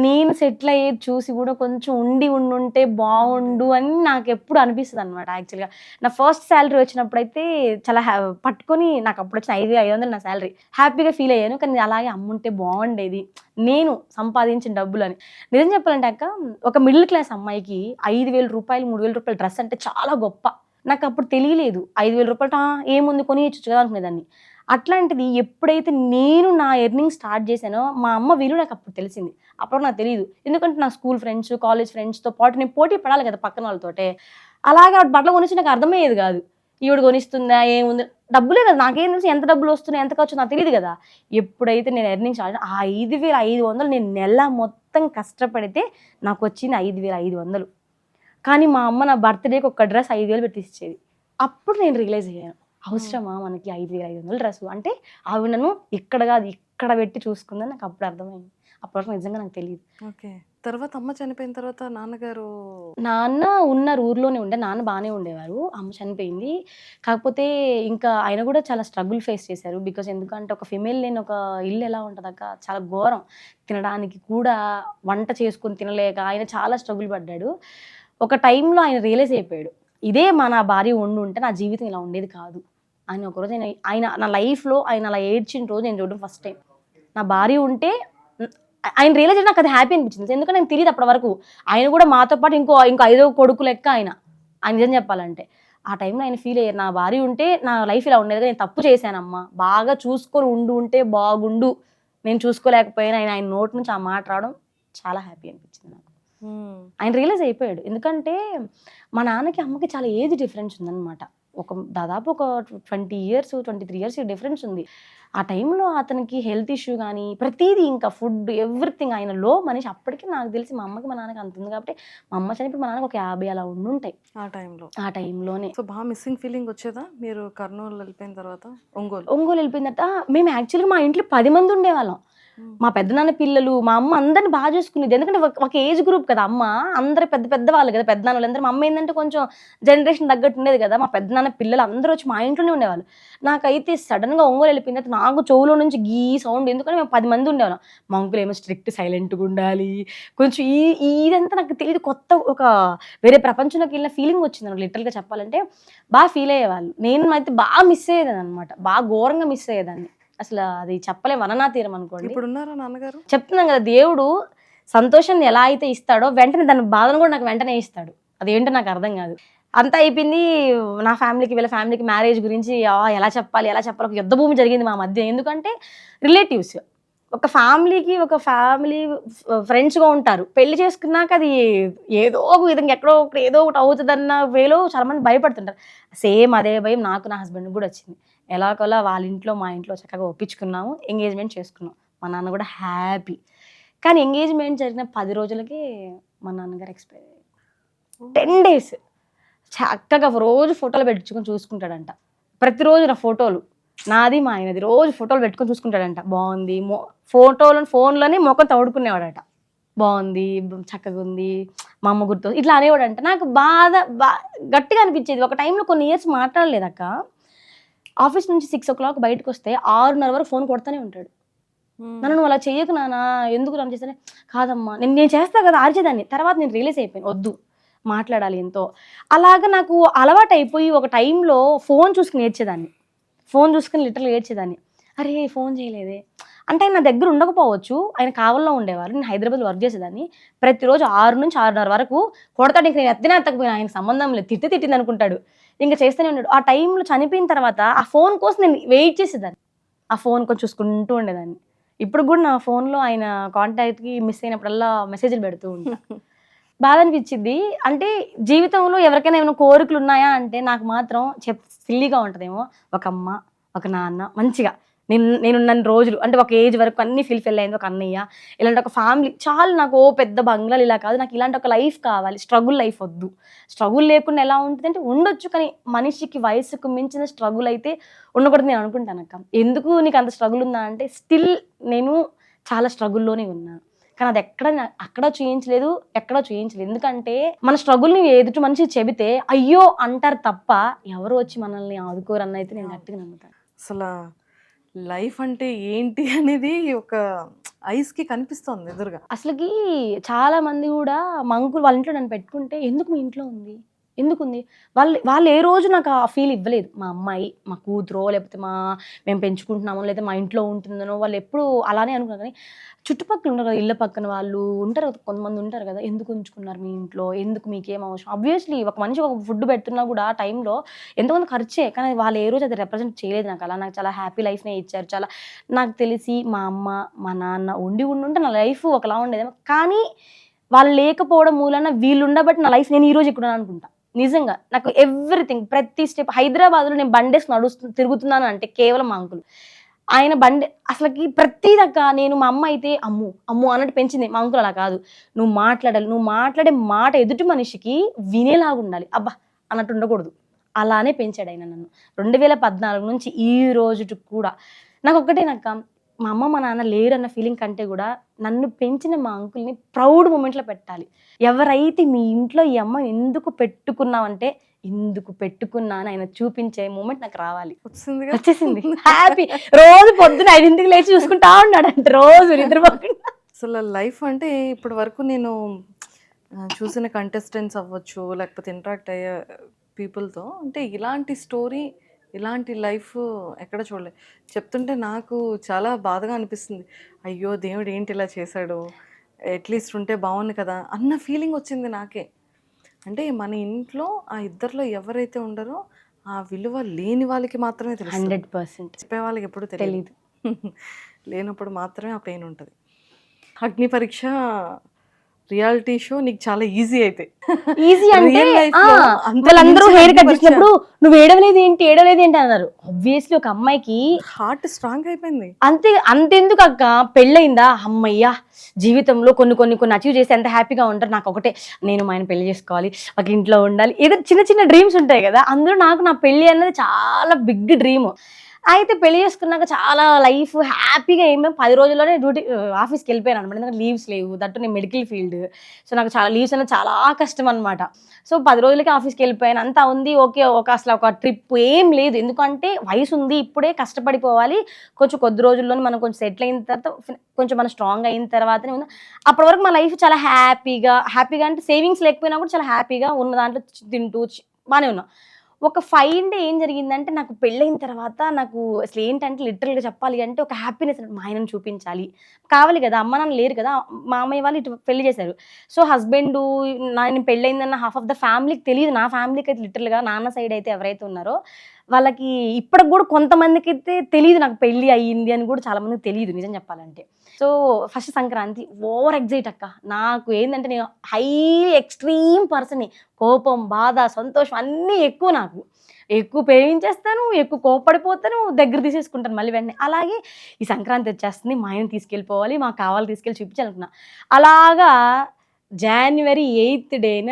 నేను సెటిల్ అయ్యేది చూసి కూడా కొంచెం ఉండుంటే బాగుండు అని నాకు ఎప్పుడు అనిపిస్తుంది అనమాట. యాక్చువల్గా నా ఫస్ట్ శాలరీ వచ్చినప్పుడైతే చాలా పట్టుకొని, నాకు అప్పుడు వచ్చిన 5,500 నా శాలరీ, హ్యాపీగా ఫీల్ అయ్యాను. కానీ అలాగే అమ్ముంటే బాగుండేది నేను సంపాదించిన డబ్బులని. నిజం చెప్పాలంటే అక్క, ఒక మిడిల్ క్లాస్ అమ్మాయికి 5,000 రూపాయలు 3,000 రూపాయలు డ్రెస్ అంటే చాలా గొప్ప. నాకు అప్పుడు తెలియలేదు. 5,000 రూపాయలు ఏముంది కొనియచ్చు కదా అనుకునేదాన్ని. అట్లాంటిది ఎప్పుడైతే నేను నా ఎర్నింగ్ స్టార్ట్ చేశానో, మా అమ్మ విలువ నాకు అప్పుడు తెలిసింది. అప్పుడు నాకు తెలియదు, ఎందుకంటే నా స్కూల్ ఫ్రెండ్స్, కాలేజ్ ఫ్రెండ్స్తో పాటు నేను పోటీ పడాలి కదా పక్కన వాళ్ళతోటే. అలాగా బట్టలు కొనిచ్చి నాకు అర్థమయ్యేది కాదు. ఈవిడ కొనిస్తుందా ఏముంది, డబ్బులే కదా, నాకేం తెలుసు ఎంత డబ్బులు వస్తున్నాయి ఎంత ఖర్చు నాకు తెలియదు కదా. ఎప్పుడైతే నేను ఎర్నింగ్ స్టార్ట్, ఆ 5,500 నేను నెల మొత్తం కష్టపడితే నాకు వచ్చింది 5,500. కానీ మా అమ్మ నా బర్త్డేకి ఒక డ్రెస్ 5,000 పెట్టి ఇచ్చేది. అప్పుడు నేను రియలైజ్ అయ్యాను, అవసరమా మనకి 5,500 డ్రెస్ అంటే, ఆవిడ నన్ను ఇక్కడ కాదు ఇక్కడ పెట్టి చూసుకుందని నాకు అప్పుడు అర్థమైంది. అప్పటివరకు నిజంగా నాకు తెలియదు. ఓకే. తర్వాత అమ్మ చనిపోయిన తర్వాత నాన్న ఉన్నారు, ఊర్లోనే ఉండే. నాన్న బాగానే ఉండేవారు. అమ్మ చనిపోయింది. కాకపోతే ఇంకా ఆయన కూడా చాలా స్ట్రగుల్ ఫేస్ చేశారు. బికాజ్ ఎందుకంటే ఒక ఫిమేల్ లేని ఒక ఇల్లు ఎలా ఉంటుందక్క, చాలా ఘోరం. తినడానికి కూడా వంట చేసుకొని తినలేక ఆయన చాలా స్ట్రగుల్ పడ్డాడు. ఒక టైంలో ఆయన రియలైజ్ అయిపోయాడు, ఇదే మన భార్య ఉంటే నా జీవితం ఇలా ఉండేది కాదు. ఆయన ఒకరోజు ఆయన నా లైఫ్లో ఆయన అలా ఏడ్చిన రోజు నేను చూడడం ఫస్ట్ టైం. నా భార్య ఉంటే ఆయన రియలైజ్ నాకు అది హ్యాపీ అనిపించింది. ఎందుకంటే నాకు తెలియదు అప్పటి వరకు. ఆయన కూడా మాతో పాటు ఇంకో 5వ కొడుకు లెక్క ఆయన నిజం చెప్పాలంటే. ఆ టైంలో ఆయన ఫీల్ అయ్యారు, నా భార్య ఉంటే నా లైఫ్ ఇలా ఉండేది, నేను తప్పు చేశానమ్మా, బాగా చూసుకొని ఉంటే బాగుండు, నేను చూసుకోలేకపోయినా ఆయన నోటి నుంచి ఆ మాట రావడం చాలా హ్యాపీ అనిపించింది నాకు. ఆయన రియలైజ్ అయిపోయాడు. ఎందుకంటే మా నాన్నకి అమ్మకి చాలా ఏజ్ డిఫరెన్స్ ఉందన్నమాట. దాదాపు ఒక 20 years 23 years డిఫరెన్స్ ఉంది. ఆ టైంలో అతనికి హెల్త్ ఇష్యూ కానీ ప్రతిదీ, ఇంకా ఫుడ్ ఎవ్రీథింగ్, ఆయన లో మనిషి. అప్పటికి నాకు తెలిసి మా అమ్మకి మా నాన్నకి అంత ఉంది కాబట్టి, మా అమ్మ చనిపోయి మా నాన్నకి ఒక 50 అలా ఉండుంటాయి ఆ టైంలోనే. సో బాగా మిస్సింగ్ ఫీలింగ్ వచ్చేదా మీరు కర్నూలు వెళ్ళిపోయిన తర్వాత? ఒంగోలు వెళ్ళిపోయిన తర్వాత మేము యాక్చువల్గా మా ఇంట్లో 10 మంది ఉండేవాళ్ళం. మా పెద్దనాన్న పిల్లలు, మా అమ్మ అందరిని బాగా చూసుకునేది. ఎందుకంటే ఒక ఏజ్ గ్రూప్ కదా అమ్మ, అందరు పెద్ద వాళ్ళు కదా పెద్దనాన్న వాళ్ళందరూ. మా అమ్మ ఏంటంటే కొంచెం జనరేషన్ తగ్గట్టు ఉండేది కదా. మా పెద్దనాన్న పిల్లలు అందరూ వచ్చి మా ఇంట్లోనే ఉండేవాళ్ళు. నాకైతే సడన్గా ఒంగోలు వెళ్ళిపోయిన తర్వాత నాకు చెవులో నుంచి గీ సౌండ్, ఎందుకంటే మేము 10 మంది ఉండేవాళ్ళం. మా అంకుల్ ఏమో స్ట్రిక్ట్ సైలెంట్గా ఉండాలి, కొంచెం ఇదంతా నాకు తెలియదు, కొత్త ఒక వేరే ప్రపంచంలోకి వెళ్ళిన ఫీలింగ్ వచ్చింది నాకు. లిటరల్గా చెప్పాలంటే బాగా ఫీల్ అయ్యేవాళ్ళు. నేను అయితే బాగా మిస్ అయ్యేదాన్ని అనమాట, బాగా ఘోరంగా మిస్ అయ్యేదాన్ని. అసలు అది చెప్పలే వననా తీరం అనుకోండి. ఇప్పుడు ఉన్నారా నాన్నగారు? చెప్తున్నాం కదా, దేవుడు సంతోషాన్ని ఎలా అయితే ఇస్తాడో వెంటనే దాని బాధను కూడా నాకు వెంటనే ఇస్తాడు. అదేంటో నాకు అర్థం కాదు. అంతా అయిపోయింది. నా ఫ్యామిలీకి వీళ్ళ ఫ్యామిలీకి మ్యారేజ్ గురించి ఎలా చెప్పాలి ఒక యుద్ధ భూమి జరిగింది మా మధ్య. ఎందుకంటే రిలేటివ్స్ ఒక ఫ్యామిలీ ఫ్రెండ్స్గా ఉంటారు. పెళ్లి చేసుకున్నాక అది ఏదో ఒక విధంగా ఎక్కడో ఒకటి ఏదో ఒకటి అవుతుందన్న వేలో చాలా మంది భయపడుతుంటారు. సేమ్ అదే భయం నాకు నా హస్బెండ్ కూడా వచ్చింది. ఎలాగోలా వాళ్ళ ఇంట్లో మా ఇంట్లో చక్కగా ఒప్పించుకున్నాము, ఎంగేజ్మెంట్ చేసుకున్నాం. మా నాన్న కూడా హ్యాపీ. కానీ ఎంగేజ్మెంట్ జరిగిన 10 రోజులకి మా నాన్నగారు ఎక్స్పైర్ అయ్యారు. 10 days చక్కగా రోజు ఫోటోలు పెట్టుకొని చూసుకుంటాడంట. ప్రతిరోజు నా ఫోటోలు, నాది మా ఆయనది, రోజు ఫోటోలు పెట్టుకొని చూసుకుంటాడంట. బాగుంది, ఫోన్లోనే ముఖం తోడుకునేవాడట. బాగుంది, చక్కగా ఉంది, మా అమ్మ గుర్తు, ఇట్లా అనేవాడంట. నాకు గట్టిగా అనిపించేది. ఒక టైంలో కొన్ని ఇయర్స్ మాట్లాడలేదక్క. ఆఫీస్ నుంచి 6 o'clock బయటకు వస్తే 6:30 వరకు ఫోన్ కొడతానే ఉంటాడు. నన్ను నువ్వు అలా చెయ్యకు నాన్న, ఎందుకు రన్ చేస్తానే, కాదమ్మా నేను చేస్తా కదా అరిచేదాన్ని. తర్వాత నేను రియలైజ్ అయిపోయాను, వద్దు మాట్లాడాలి ఎంతో. అలాగా నాకు అలవాటు అయిపోయి ఒక టైంలో ఫోన్ చూసుకుని లిటరల్గా ఏడ్చేదాన్ని. అరే ఫోన్ చేయలేదే అంటే, ఆయన నా దగ్గర ఉండకపోవచ్చు, ఆయన కావల్లో ఉండేవారు, నేను హైదరాబాద్లో వర్క్ చేసేదాన్ని. ప్రతిరోజు 6 నుంచి 6:30 వరకు కొడతాడు. ఇంక నేను ఎత్తకపోయినా ఆయన సంబంధం లేదు, తిట్టింది అనుకుంటాడు, ఇంకా చేస్తూనే ఉన్నాడు. ఆ టైంలో చనిపోయిన తర్వాత ఆ ఫోన్ కోసం నేను వెయిట్ చేసేదాన్ని, ఆ ఫోన్ కొంచెం చూసుకుంటూ ఉండేదాన్ని. ఇప్పుడు కూడా నా ఫోన్లో ఆయన కాంటాక్ట్కి మిస్ అయినప్పుడల్లా మెసేజ్లు పెడుతూ ఉంటా. బాధ అనిపించింది. అంటే జీవితంలో ఎవరికైనా ఏమైనా కోరికలు ఉన్నాయా అంటే నాకు మాత్రం సిల్లీగా ఉంటుందేమో, ఒక అమ్మ ఒక నాన్న మంచిగా నేనున్న రోజులు, అంటే ఒక ఏజ్ వరకు అన్ని ఫిల్ అయింది, ఒక అన్నయ్య, ఇలాంటి ఒక ఫ్యామిలీ చాలు నాకు. పెద్ద బంగ్లాలు ఇలా కాదు, నాకు ఇలాంటి ఒక లైఫ్ కావాలి. స్ట్రగుల్ లైఫ్ వద్దు. స్ట్రగుల్ లేకుండా ఎలా ఉంటుంది అంటే ఉండొచ్చు, కానీ మనిషికి వయసుకు మించిన స్ట్రగుల్ అయితే ఉండకూడదు నేను అనుకుంటాను అక్క. ఎందుకు నీకు అంత స్ట్రగుల్ ఉందా అంటే, స్టిల్ నేను చాలా స్ట్రగుల్లోనే ఉన్నాను. కానీ అది అక్కడ చూయించలేదు, ఎక్కడో చూయించలేదు. ఎందుకంటే మన స్ట్రగుల్ని ఎదుటి మనిషి చెబితే అయ్యో అంటారు తప్ప ఎవరు వచ్చి మనల్ని ఆదుకోరని అయితే నేను గట్టిగా నమ్ముతాను. అసలు లైఫ్ అంటే ఏంటి అనేది ఒక ఐస్కి కనిపిస్తుంది ఎదురుగా. అసలుకి చాలా మంది కూడా మా అంకుల్ వాళ్ళ ఇంట్లో నన్ను పెట్టుకుంటే, ఎందుకు మీ ఇంట్లో ఉంది, ఎందుకుంది, వాళ్ళు ఏ రోజు నాకు ఆ ఫీల్ ఇవ్వలేదు. మా అమ్మాయి, మా కూతురో, లేకపోతే మేము పెంచుకుంటున్నామో, లేదా మా ఇంట్లో ఉంటుందనో వాళ్ళు ఎప్పుడు అలానే అనుకున్నారు. కానీ చుట్టుపక్కల ఉంటారు కదా, ఇళ్ళ పక్కన వాళ్ళు ఉంటారు కదా, కొంతమంది ఉంటారు కదా, ఎందుకు ఉంచుకున్నారు మీ ఇంట్లో, ఎందుకు మీకేం అవసరం. ఆబ్వియస్లీ ఒక మనిషి ఒక ఫుడ్ పెడుతున్నా కూడా ఆ టైంలో ఎంతమంది ఖర్చే, కానీ వాళ్ళు ఏ రోజు అది రిప్రజెంట్ చేయలేదు నాకు. అలా నాకు చాలా హ్యాపీ లైఫ్నే ఇచ్చారు. చాలా నాకు తెలిసి మా అమ్మ మా నాన్న ఉంటే నా లైఫ్ ఒకలా ఉండేదేమో, కానీ వాళ్ళు లేకపోవడం మూలన వీళ్ళు ఉండబట్టి నా లైఫ్ నేను ఈరోజు ఇక్కడ అనుకుంటా. నిజంగా నాకు ఎవ్రీథింగ్, ప్రతి స్టెప్. హైదరాబాద్లో నేను బండేసి తిరుగుతున్నాను అంటే కేవలం మా అంకుల్. ఆయన బండి అసలుకి ప్రతిదక్క. నేను మా అమ్మ అయితే అమ్ము అన్నట్టు పెంచింది. మా అంకుల్ అలా కాదు, నువ్వు మాట్లాడాలి, నువ్వు మాట్లాడే మాట ఎదుటి మనిషికి వినేలాగా ఉండాలి, అబ్బా అన్నట్టు ఉండకూడదు. అలానే పెంచాడు ఆయన నన్ను. 2014 నుంచి ఈ రోజుకి కూడా నాకు ఒక్కటేనక్క, మా అమ్మ మా నాన్న లేరు అన్న ఫీలింగ్ కంటే కూడా నన్ను పెంచిన మా అంకుల్ని ప్రౌడ్ మూమెంట్లో పెట్టాలి. ఎవరైతే మీ ఇంట్లో ఈ అమ్మ ఎందుకు పెట్టుకున్నావంటే, ఎందుకు పెట్టుకున్నా అని ఆయన చూపించే మూమెంట్ నాకు రావాలి. వచ్చేసింది హ్యాపీ. రోజు పొద్దున 5ంటికి లేచి చూసుకుంటా ఉన్నాడంటే, రోజు నిద్రపోకుండా. అసలు లైఫ్ అంటే ఇప్పటి వరకు నేను చూసిన కంటెస్టెంట్స్ అవ్వచ్చు, లేకపోతే ఇంటరాక్ట్ అయ్యే పీపుల్తో, అంటే ఇలాంటి స్టోరీ ఇలాంటి లైఫ్ ఎక్కడ చూడలేదు. చెప్తుంటే నాకు చాలా బాధగా అనిపిస్తుంది. అయ్యో దేవుడు ఏంటి ఇలా చేశాడు, అట్లీస్ట్ ఉంటే బాగుంది కదా అన్న ఫీలింగ్ వచ్చింది నాకే. అంటే మన ఇంట్లో ఆ ఇద్దరిలో ఎవరైతే ఉండరో ఆ విలువ లేని వాళ్ళకి మాత్రమే తెలుసు, 100% చెప్పే వాళ్ళకి ఎప్పుడు తెలియదు. తెలీదు. లేనప్పుడు మాత్రమే ఆ పెయిన్ ఉంటుంది. అగ్ని పరీక్ష రియాలిటీ షో నీకు చాలా ఈజీ అయితే, ఈజీ అంటే రియల్ లైఫ్ లో అంత వాళ్ళందరూ మించిన హెయిర్ అగ్ని కట్ పరీక్ష. చేసినప్పుడు నువ్వు ఏడవలేదు ఏంటి అన్నారు. ఆబ్వియస్లీ ఒక అమ్మాయికి హార్ట్ స్ట్రాంగ్ అయిపోయింది. అంతెందుకు అక్క, పెళ్ళయిందా అమ్మయ్యా జీవితంలో కొన్ని అచీవ్ చేసి ఎంత హ్యాపీగా ఉంటారు. నాకు ఒకటే, నేను మా ఆయన పెళ్లి చేసుకోవాలి, ఒక ఇంట్లో ఉండాలి, ఏదో చిన్న చిన్న డ్రీమ్స్ ఉంటాయి కదా. అందులో నాకు నా పెళ్లి అన్నది చాలా బిగ్ డ్రీమ్. అయితే పెళ్లి చేసుకున్నాక చాలా లైఫ్ హ్యాపీగా ఏమేమి 10 రోజుల్లోనే ఆఫీస్కి వెళ్ళిపోయాను అనమాట. ఎందుకంటే లీవ్స్ లేవు, దట్టు నేను మెడికల్ ఫీల్డ్. సో నాకు చాలా లీవ్స్ అనేది చాలా కష్టం అనమాట. సో 10 రోజులకి ఆఫీస్కి వెళ్ళిపోయాను, అంతా ఉంది ఓకే. అసలు ఒక ట్రిప్ ఏం లేదు, ఎందుకంటే వయసు ఉంది, ఇప్పుడే కష్టపడిపోవాలి. కొద్ది రోజుల్లోనే మనం కొంచెం సెటిల్ అయిన తర్వాత, కొంచెం మనం స్ట్రాంగ్ అయిన తర్వాతనే ఉంది. అప్పటి వరకు మా లైఫ్ చాలా హ్యాపీగా అంటే సేవింగ్స్ లేకపోయినా కూడా చాలా హ్యాపీగా ఉన్న దాంట్లో తింటూ బాగానే ఉన్నా. ఒక 5 డే ఏం జరిగిందంటే, నాకు పెళ్ళైన తర్వాత నాకు అసలు ఏంటంటే లిటరల్గా చెప్పాలి అంటే ఒక హ్యాపీనెస్. మా ఆయనను చూపించాలి, కావాలి కదా, అమ్మ నాన్న లేరు కదా, మా అమ్మయ్య వాళ్ళు ఇటు పెళ్లి చేశారు. సో హస్బెండ్ నేను పెళ్ళైందన్న హాఫ్ ఆఫ్ ద ఫ్యామిలీకి తెలియదు. నా ఫ్యామిలీకి అయితే లిటరల్గా నాన్న సైడ్ అయితే ఎవరైతే ఉన్నారో వాళ్ళకి ఇప్పటికి కూడా కొంతమందికి అయితే తెలియదు నాకు పెళ్ళి అయ్యింది అని కూడా చాలా మందికి తెలియదు నిజం చెప్పాలంటే. So first Sankranti over excite అక్క. నాకు ఏంటంటే నేను ఎక్స్ట్రీమ్ పర్సన్ని. కోపం, బాధ, సంతోషం అన్నీ ఎక్కువ. నాకు ఎక్కువ ప్రేమించేస్తాను, ఎక్కువ కోపడిపోతాను, దగ్గర తీసేసుకుంటాను మళ్ళీ వెంటనే. అలాగే ఈ సంక్రాంతి వచ్చేస్తుంది, మా ఆయన తీసుకెళ్ళిపోవాలి, మాకు కావాలి తీసుకెళ్ళి చూపించాలనుకున్నా. అలాగా January 8th డేన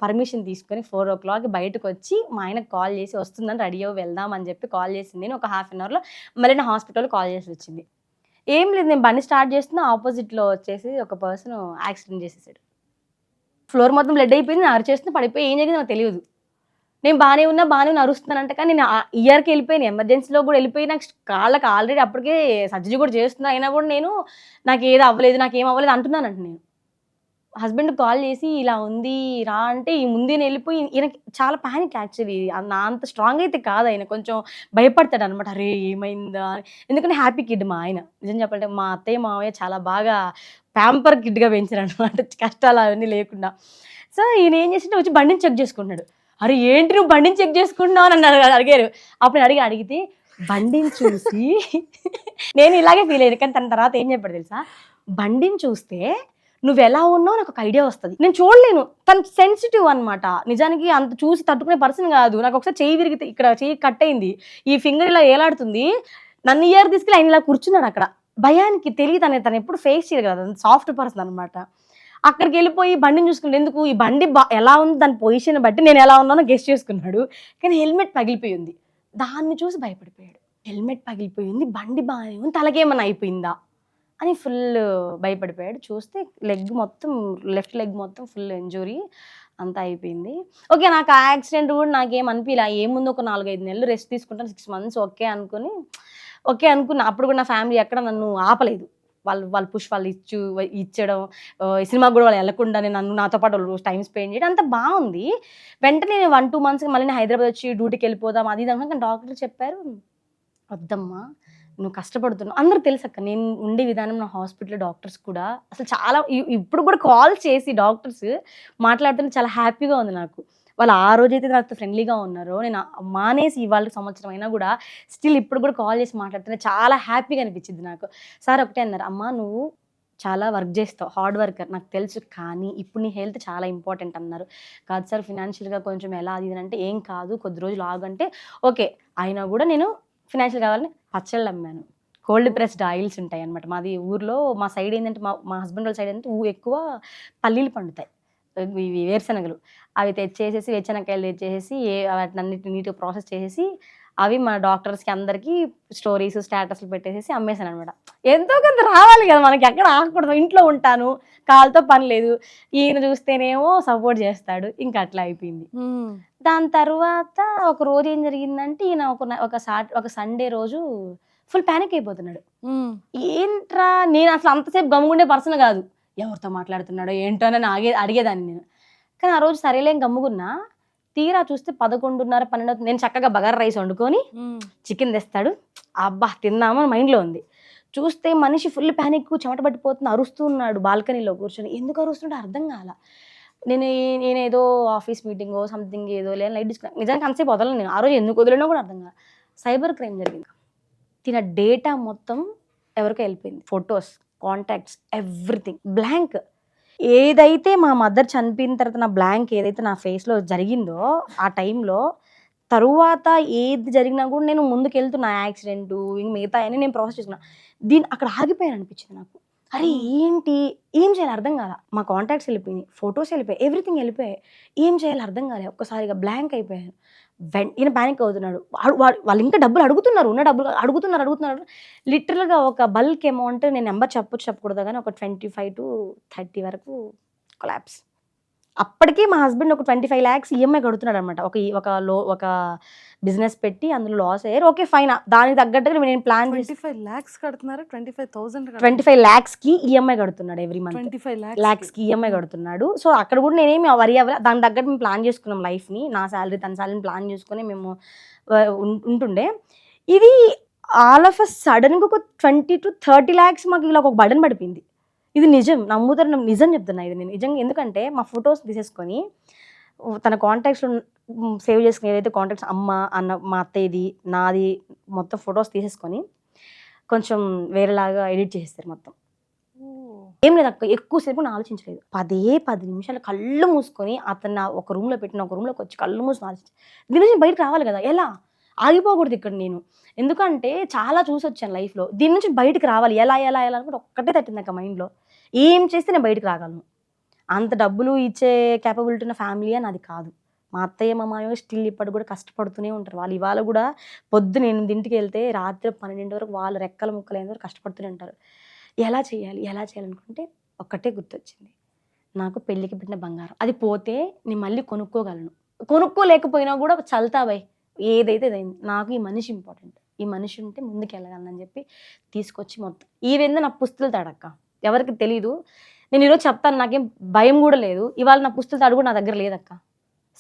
పర్మిషన్ తీసుకొని 4 o'clock బయటకు వచ్చి మా ఆయనకు కాల్ చేసి వస్తుందని రెడీ అవ్వి వెళ్దాం అని చెప్పి కాల్ చేసింది. నేను ఒక హాఫ్ అన్ అవర్లో మళ్ళీ నా హాస్పిటల్లో కాల్ చేసి వచ్చింది. ఏం లేదు, నేను బండి స్టార్ట్ చేస్తున్నా, ఆపోజిట్లో వచ్చేసి ఒక పర్సన్ యాక్సిడెంట్ చేసేసాడు. ఫ్లోర్ మొత్తం బ్లడ్ అయిపోయింది, నేను అరిచేస్తున్నా, పడిపోయి ఏం జరిగింది నాకు తెలియదు. నేను బాగానే ఉన్నా అరుస్తున్నానంట. కానీ నేను ఇయర్కి వెళ్ళిపోయాను, ఎమర్జెన్సీలో కూడా వెళ్ళిపోయి నాకు కాళ్ళకి ఆల్రెడీ అప్పటికే సర్జరీ కూడా చేస్తున్నా. అయినా కూడా నేను నాకు ఏది అవ్వలేదు, నాకేం అవ్వలేదు అంటున్నానంట. నేను హస్బెండ్ కాల్ చేసి ఇలా ఉంది రా అంటే ఈ ముందే వెళ్ళిపోయి, ఈయనకి చాలా ప్యానిక్ యాక్చువల్లీ. నా అంత స్ట్రాంగ్ అయితే కాదు ఆయన, కొంచెం భయపడతాడు అనమాట. అరే ఏమైందా అని. ఎందుకంటే హ్యాపీ కిడ్ మా ఆయన. నిజం చెప్పాలంటే మా అత్తయ్య మావయ్య చాలా బాగా ప్యాంపర్ కిడ్గా పెంచారు అనమాట, కష్టాలు అవన్నీ లేకుండా. సో ఈయన ఏం చేసింటే వచ్చి బండిని చెక్ చేసుకుంటున్నాడు. అరే ఏంటి నువ్వు బండిని చెక్ చేసుకుంటున్నావు అని అడిగారు. అప్పుడు అడిగితే బండిని చూసి నేను ఇలాగే ఫీల్ అయ్యాను. కానీ తన తర్వాత ఏం చెప్పాడు తెలుసా, బండిని చూస్తే నువ్వు ఎలా ఉన్నావు నాకు ఒక ఐడియా వస్తుంది. నేను చూడలేను, తను సెన్సిటివ్ అనమాట. నిజానికి అంత చూసి తట్టుకునే పర్సన్ కాదు. నాకు ఒకసారి చెయ్యి విరిగితే, ఇక్కడ చెయ్యి కట్ అయింది, ఈ ఫింగర్ ఇలా ఏలాడుతుంది, నన్ను ఇయర్ తీసుకెళ్ళి ఆయన ఇలా కూర్చున్నాడు అక్కడ. భయానికి తెలియదు అనేది, తను ఎప్పుడు ఫేస్ చేయదు కదా, సాఫ్ట్ పర్సన్ అనమాట. అక్కడికి వెళ్ళిపోయి బండిని చూసుకుంటే ఎందుకు, ఈ బండి ఎలా ఉంది దాని పొజిషన్ బట్టి నేను ఎలా ఉన్నానో గెస్ట్ చేసుకున్నాడు. కానీ హెల్మెట్ పగిలిపోయింది, దాన్ని చూసి భయపడిపోయాడు. హెల్మెట్ పగిలిపోయింది, బండి బాగానే ఉంది, తలకేమన్నా అయిపోయిందా అని ఫుల్ భయపడిపోయాడు. చూస్తే లెఫ్ట్ లెగ్ మొత్తం ఫుల్ ఇంజురీ అంతా అయిపోయింది. ఓకే, నాకు ఆ యాక్సిడెంట్ కూడా నాకేం అనిపించలే. ఏముంది ఒక 4-5 నెలలు రెస్ట్ తీసుకుంటాను, 6 months ఓకే అనుకున్నా. అప్పుడు కూడా నా ఫ్యామిలీ ఎక్కడ నన్ను ఆపలేదు. వాళ్ళు పుష్ వాళ్ళు ఇచ్చడం, సినిమాకి కూడా వాళ్ళు వెళ్ళకుండా నన్ను నాతో పాటు వాళ్ళు టైం స్పెండ్ చేయడం అంతా బాగుంది. వెంటనే 1-2 months మళ్ళీ నేను హైదరాబాద్ వచ్చి డ్యూటీకి వెళ్ళిపోదాం అది అనుకున్నా. కానీ డాక్టర్ చెప్పారు, వద్దమ్మా నువ్వు కష్టపడుతున్నావు. అందరూ తెలుసక్క నేను ఉండే విధానం, నా హాస్పిటల్ డాక్టర్స్ కూడా అసలు చాలా ఇప్పుడు కూడా కాల్ చేసి డాక్టర్స్ మాట్లాడుతుంటే చాలా హ్యాపీగా ఉంది నాకు. వాళ్ళు ఆ రోజైతే నాతో ఫ్రెండ్లీగా ఉన్నారో, నేను మానేసి ఇవాళ సంవత్సరం అయినా కూడా స్టిల్ ఇప్పుడు కూడా కాల్ చేసి మాట్లాడుతుంటే చాలా హ్యాపీగా అనిపించింది నాకు. సార్ ఒకటే అన్నారు, అమ్మ నువ్వు చాలా వర్క్ చేస్తావు, హార్డ్ వర్కర్ నాకు తెలుసు, కానీ ఇప్పుడు నీ హెల్త్ చాలా ఇంపార్టెంట్ అన్నారు. కాదు సార్ ఫినాన్షియల్గా కొంచెం ఎలా అది అంటే, ఏం కాదు కొద్ది రోజులు ఆగంటే ఓకే. అయినా కూడా నేను ఫినాన్షియల్ కావాలని పచ్చళ్ళు అమ్మాను. కోల్డ్ ప్రెస్డ్ ఆయిల్స్ ఉంటాయి అనమాట. మాది ఊర్లో మా సైడ్ ఏంటంటే, మా హస్బెండ్ వాళ్ళ సైడ్ ఏంటంటే ఎక్కువ పల్లీలు పండుతాయి, ఇవి వేరుశనగలు. అవి తెచ్చేసేసి వేరుశనగకాయలు తెచ్చేసేసి వాటిని అన్నిటిని నీట్గా ప్రాసెస్ చేసేసి అవి మా డాక్టర్స్కి అందరికీ స్టోరీస్ స్టేటస్లు పెట్టేసేసి అమ్మేశాను అనమాట. ఎంతో కొంత రావాలి కదా మనకి, ఎక్కడ ఆగకూడదు. ఇంట్లో ఉంటాను, కాళ్ళతో పని లేదు, ఈయన చూస్తేనేమో సపోర్ట్ చేస్తాడు, ఇంకా అట్లా అయిపోయింది. దాని తర్వాత ఒక రోజు ఏం జరిగిందంటే, ఈయన ఒక సండే రోజు ఫుల్ ప్యానిక్ అయిపోతున్నాడు. ఏంట్రా, నేను అసలు అంతసేపు గమ్ముగుండే పర్సన్ కాదు, ఎవరితో మాట్లాడుతున్నాడో ఏంటో అని అడిగేదాన్ని నేను. కానీ ఆ రోజు సరేలేం గమ్ముగున్నా, తీరా చూస్తే 11:30, 12 అవుతుంది. నేను చక్కగా బగారా రైస్ వండుకొని చికెన్ తెస్తాడు, అబ్బా తిందామని మైండ్లో ఉంది. చూస్తే మనిషి ఫుల్ ప్యానిక్, చెమట పట్టిపోతుంది, అరుస్తున్నాడు బాల్కనీలో కూర్చొని. ఎందుకు అరుస్తుంటే అర్థం కాల. నేనేదో ఆఫీస్ మీటింగో సంథింగ్ ఏదో లేదా లైట్ డిస్కనెక్ట్, నిజానికి అంతసేపు వదలను నేను. ఆ రోజు ఎందుకు వదిలినో కూడా అర్థం కాదు. సైబర్ క్రైమ్ జరిగింది. తిన డేటా మొత్తం ఎవరికో వెళ్ళిపోయింది, ఫొటోస్, కాంటాక్ట్స్, ఎవ్రీథింగ్ బ్లాంక్. ఏదైతే మా మదర్ చనిపోయిన తర్వాత నా బ్లాంక్ ఏదైతే నా ఫేస్లో జరిగిందో ఆ టైంలో, తరువాత ఏది జరిగినా కూడా నేను ముందుకు వెళ్తున్నా, యాక్సిడెంట్ ఇంక మిగతా అని నేను ప్రాసెస్ చేసుకున్నా. అక్కడ ఆగిపోయాను అనిపించింది నాకు. అరే ఏంటి, ఏం చేయాలి అర్థం కాల. మా కాంటాక్ట్స్ వెళ్ళిపోయినాయి, ఫొటోస్ వెళ్ళిపోయాయి, ఎవ్రీథింగ్ వెళ్ళిపోయాయి. ఏం చేయాలి అర్థం కాలే, ఒక్కసారిగా బ్లాంక్ అయిపోయాను. ఈయన ప్యానిక్ అవుతున్నాడు. వాళ్ళు ఇంకా డబ్బులు అడుగుతున్నారు, ఉన్న డబ్బులు అడుగుతున్నారు. లిటరల్గా ఒక బల్క్ అమౌంట్, నేను నెంబర్ చెప్పకూడదు కానీ ఒక 25 to 30 వరకు కొలాప్స్. అప్పటికే మా హస్బెండ్ ఒక 25 lakhs ఈఎంఐ కడుతున్నాడు అనమాట. ఒక బిజినెస్ పెట్టి అందులో లాస్ అయ్యారు. ఓకే ఫైన్, దానికి తగ్గట్టుగా నేను ప్లాన్ 25 lakhs కడుతున్నారా? 25,000 25 lakhsకి ఈఎంఐ కడుతున్నాడు ఎవ్రీ మంత్. 25 lakhsకి ఈఎంఐ కడుతున్నాడు. సో అక్కడ కూడా నేనేమి వరి అవ్వాలి, దానికి తగ్గట్టు మేము ప్లాన్ చేసుకున్నాం లైఫ్ని. నా శాలరీ తన శాలరీని ప్లాన్ చేసుకుని మేము ఉంటుండే. ఇది ఆల్ ఆఫ్ అ సడన్గా ఒక 20 to 30 lakhs మాకు ఇలా ఒక బర్డన్ పడిపోయింది. ఇది నిజం, నమ్ముతారు, నిజం చెప్తున్నా ఇది నేను నిజంగా. ఎందుకంటే మా ఫొటోస్ తీసేసుకొని తన కాంటాక్ట్స్లో సేవ్ చేసుకుని, ఏదైతే కాంటాక్ట్స్ అమ్మ అన్న మా అత్తయ్యది నాది మొత్తం ఫొటోస్ తీసేసుకొని కొంచెం వేరేలాగా ఎడిట్ చేసేస్తారు మొత్తం. ఏం లేదు అక్క, ఎక్కువసేపు నేను ఆలోచించలేదు. 10 నిమిషాలు కళ్ళు మూసుకొని అతను ఒక రూమ్లో పెట్టిన, ఒక రూమ్లోకి వచ్చి కళ్ళు మూసుకొని ఆలోచించి దీని నుంచి బయటకు రావాలి కదా, ఎలా ఆగిపోకూడదు ఇక్కడ నేను. ఎందుకంటే చాలా చూసి వచ్చాను లైఫ్లో, దీని నుంచి బయటకు రావాలి, ఎలా అనుకుంటే ఒక్కటే తట్టింది అక్క మైండ్లో. ఏం చేస్తే నేను బయటకు రాగలను, అంత డబ్బులు ఇచ్చే క్యాపబిలిటీ ఉన్న ఫ్యామిలీ అని అది కాదు. మా అత్తయ్య మా మామయ్య స్టిల్ ఇప్పటికి కూడా కష్టపడుతూనే ఉంటారు. వాళ్ళు ఇవాళ కూడా పొద్దున 8 వెళ్తే రాత్రి 12 వరకు వాళ్ళు రెక్కల ముక్కలు అయిన వరకు కష్టపడుతూనే ఉంటారు. ఎలా చేయాలనుకుంటే ఒక్కటే గుర్తొచ్చింది, నాకు పెళ్ళికి పెట్టిన బంగారం అది పోతే నేను మళ్ళీ కొనుక్కోగలను. కొనుక్కోలేకపోయినా కూడా చల్తా బై, ఏదైతే అదైంది. నాకు ఈ మనిషి ఇంపార్టెంట్, ఈ మనిషి ఉంటే ముందుకు వెళ్ళగలనని చెప్పి తీసుకొచ్చి మొత్తం ఈవెందు నా పుస్తలు తాడక్క, ఎవరికి తెలీదు. నేను ఈరోజు చెప్తాను, నాకేం భయం కూడా లేదు. ఇవాళ నా పుస్తలు తాడు కూడా నా దగ్గర లేదక్క,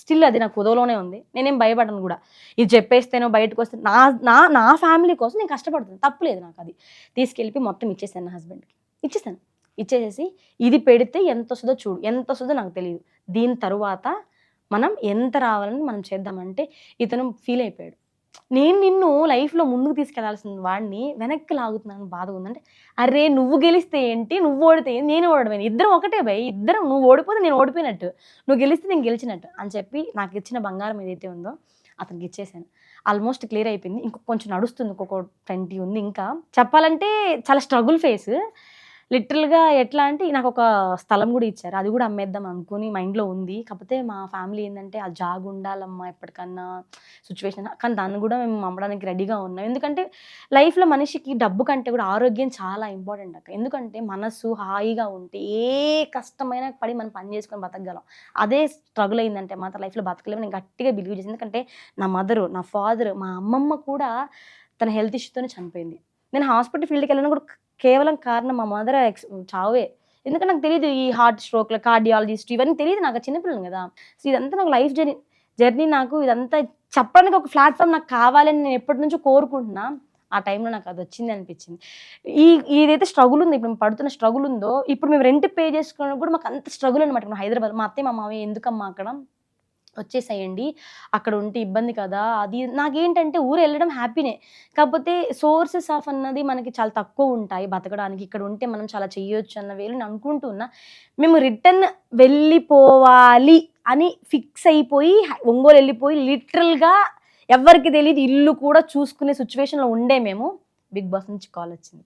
స్టిల్ అది నాకు కుదవలోనే ఉంది. నేనేం భయపడను కూడా. ఇది చెప్పేస్తేనో బయటకు వస్తే నా ఫ్యామిలీ కోసం నేను కష్టపడుతున్నాను, తప్పులేదు నాకు. అది తీసుకెళ్ళి మొత్తం ఇచ్చేసాను నా హస్బెండ్కి, ఇచ్చేసేసి ఇది పెడితే ఎంత వస్తుందో చూడు, ఎంత వస్తుందో నాకు తెలియదు, దీని తరువాత మనం ఎంత రావాలని మనం చేద్దామంటే ఇతను ఫీల్ అయిపోయాడు. నేను నిన్ను లైఫ్లో ముందుకు తీసుకెళ్లాల్సిన వాడిని వెనక్కి లాగుతున్నాను, బాధ ఉందంటే, అరే నువ్వు గెలిస్తే ఏంటి, నువ్వు ఓడితే ఏంటి, నేను ఓడమైనా, ఇద్దరం ఒకటే భయ్, ఇద్దరం, నువ్వు ఓడిపోతే నేను ఓడిపోయినట్టు, నువ్వు గెలిస్తే నేను గెలిచినట్టు అని చెప్పి నాకు ఇచ్చిన బంగారం ఏదైతే ఉందో అతనికి ఇచ్చేసాను. ఆల్మోస్ట్ క్లియర్ అయిపోయింది. ఇంకొక కొంచెం నడుస్తుంది, ఇంకొక 20 ఉంది. ఇంకా చెప్పాలంటే చాలా స్ట్రగుల్ ఫేస్. లిటరల్గా ఎట్లా అంటే నాకు ఒక స్థలం కూడా ఇచ్చారు, అది కూడా అమ్మేద్దాం అనుకుని మైండ్లో ఉంది. కాకపోతే మా ఫ్యామిలీ ఏంటంటే ఆ జాగ్ ఉండాలమ్మా ఎప్పటికన్నా సిచ్యువేషన్, కానీ దాన్ని కూడా మేము అమ్మడానికి రెడీగా ఉన్నాం. ఎందుకంటే లైఫ్లో మనిషికి డబ్బు కంటే కూడా ఆరోగ్యం చాలా ఇంపార్టెంట్ అక్క. ఎందుకంటే మనసు హాయిగా ఉంటే ఏ కష్టమైనా పడి మనం పని చేసుకొని బతకగలం. అదే స్ట్రగుల్ అయిందంటే మాత్రం లైఫ్లో బతకలేము. నేను గట్టిగా బిలీవ్ చేసి, ఎందుకంటే నా మదరు, నా ఫాదర్, మా అమ్మమ్మ కూడా తన హెల్త్ ఇష్యూతోనే చనిపోయింది. నేను హాస్పిటల్ ఫీల్డ్కి వెళ్ళినా కూడా కేవలం కారణం మా మదర్ చావే. ఎందుకంటే నాకు తెలియదు ఈ హార్ట్ స్ట్రోక్లు, కార్డియాలజిస్ట్ ఇవన్నీ తెలియదు నాకు, చిన్నపిల్లలు కదా. సో ఇదంతా నాకు లైఫ్ జర్నీ నాకు ఇదంతా చెప్పడానికి ఒక ప్లాట్ఫామ్ నాకు కావాలని నేను ఎప్పటి నుంచో కోరుకుంటున్నా. ఆ టైంలో నాకు అది వచ్చింది అనిపించింది. ఇదైతే స్ట్రగుల్ ఉంది, ఇప్పుడు మేము పడుతున్న స్ట్రగుల్ ఉందో, ఇప్పుడు మేము రెంట్ పే చేసుకోవడం కూడా మాకు అంత స్ట్రగుల్ అనమాట. హైదరాబాద్ మా అత్తయ్య మా మామయ్య ఎందుకమ్మా అక్కడ వచ్చేసేయండి, అక్కడ ఉంటే ఇబ్బంది కదా. అది నాకేంటంటే ఊరు వెళ్ళడం హ్యాపీనే, కాకపోతే సోర్సెస్ ఆఫ్ అన్నది మనకి చాలా తక్కువ ఉంటాయి బతకడానికి. ఇక్కడ ఉంటే మనం చాలా చెయ్యొచ్చు అన్న వేలు నేను అనుకుంటున్నా. మేము రిటర్న్ వెళ్ళిపోవాలి అని ఫిక్స్ అయిపోయి ఒంగోలు వెళ్ళిపోయి లిటరల్గా ఎవరికి తెలియదు, ఇల్లు కూడా చూసుకునే సిచ్యువేషన్లో ఉండే మేము. బిగ్ బాస్ నుంచి కాల్ వచ్చింది,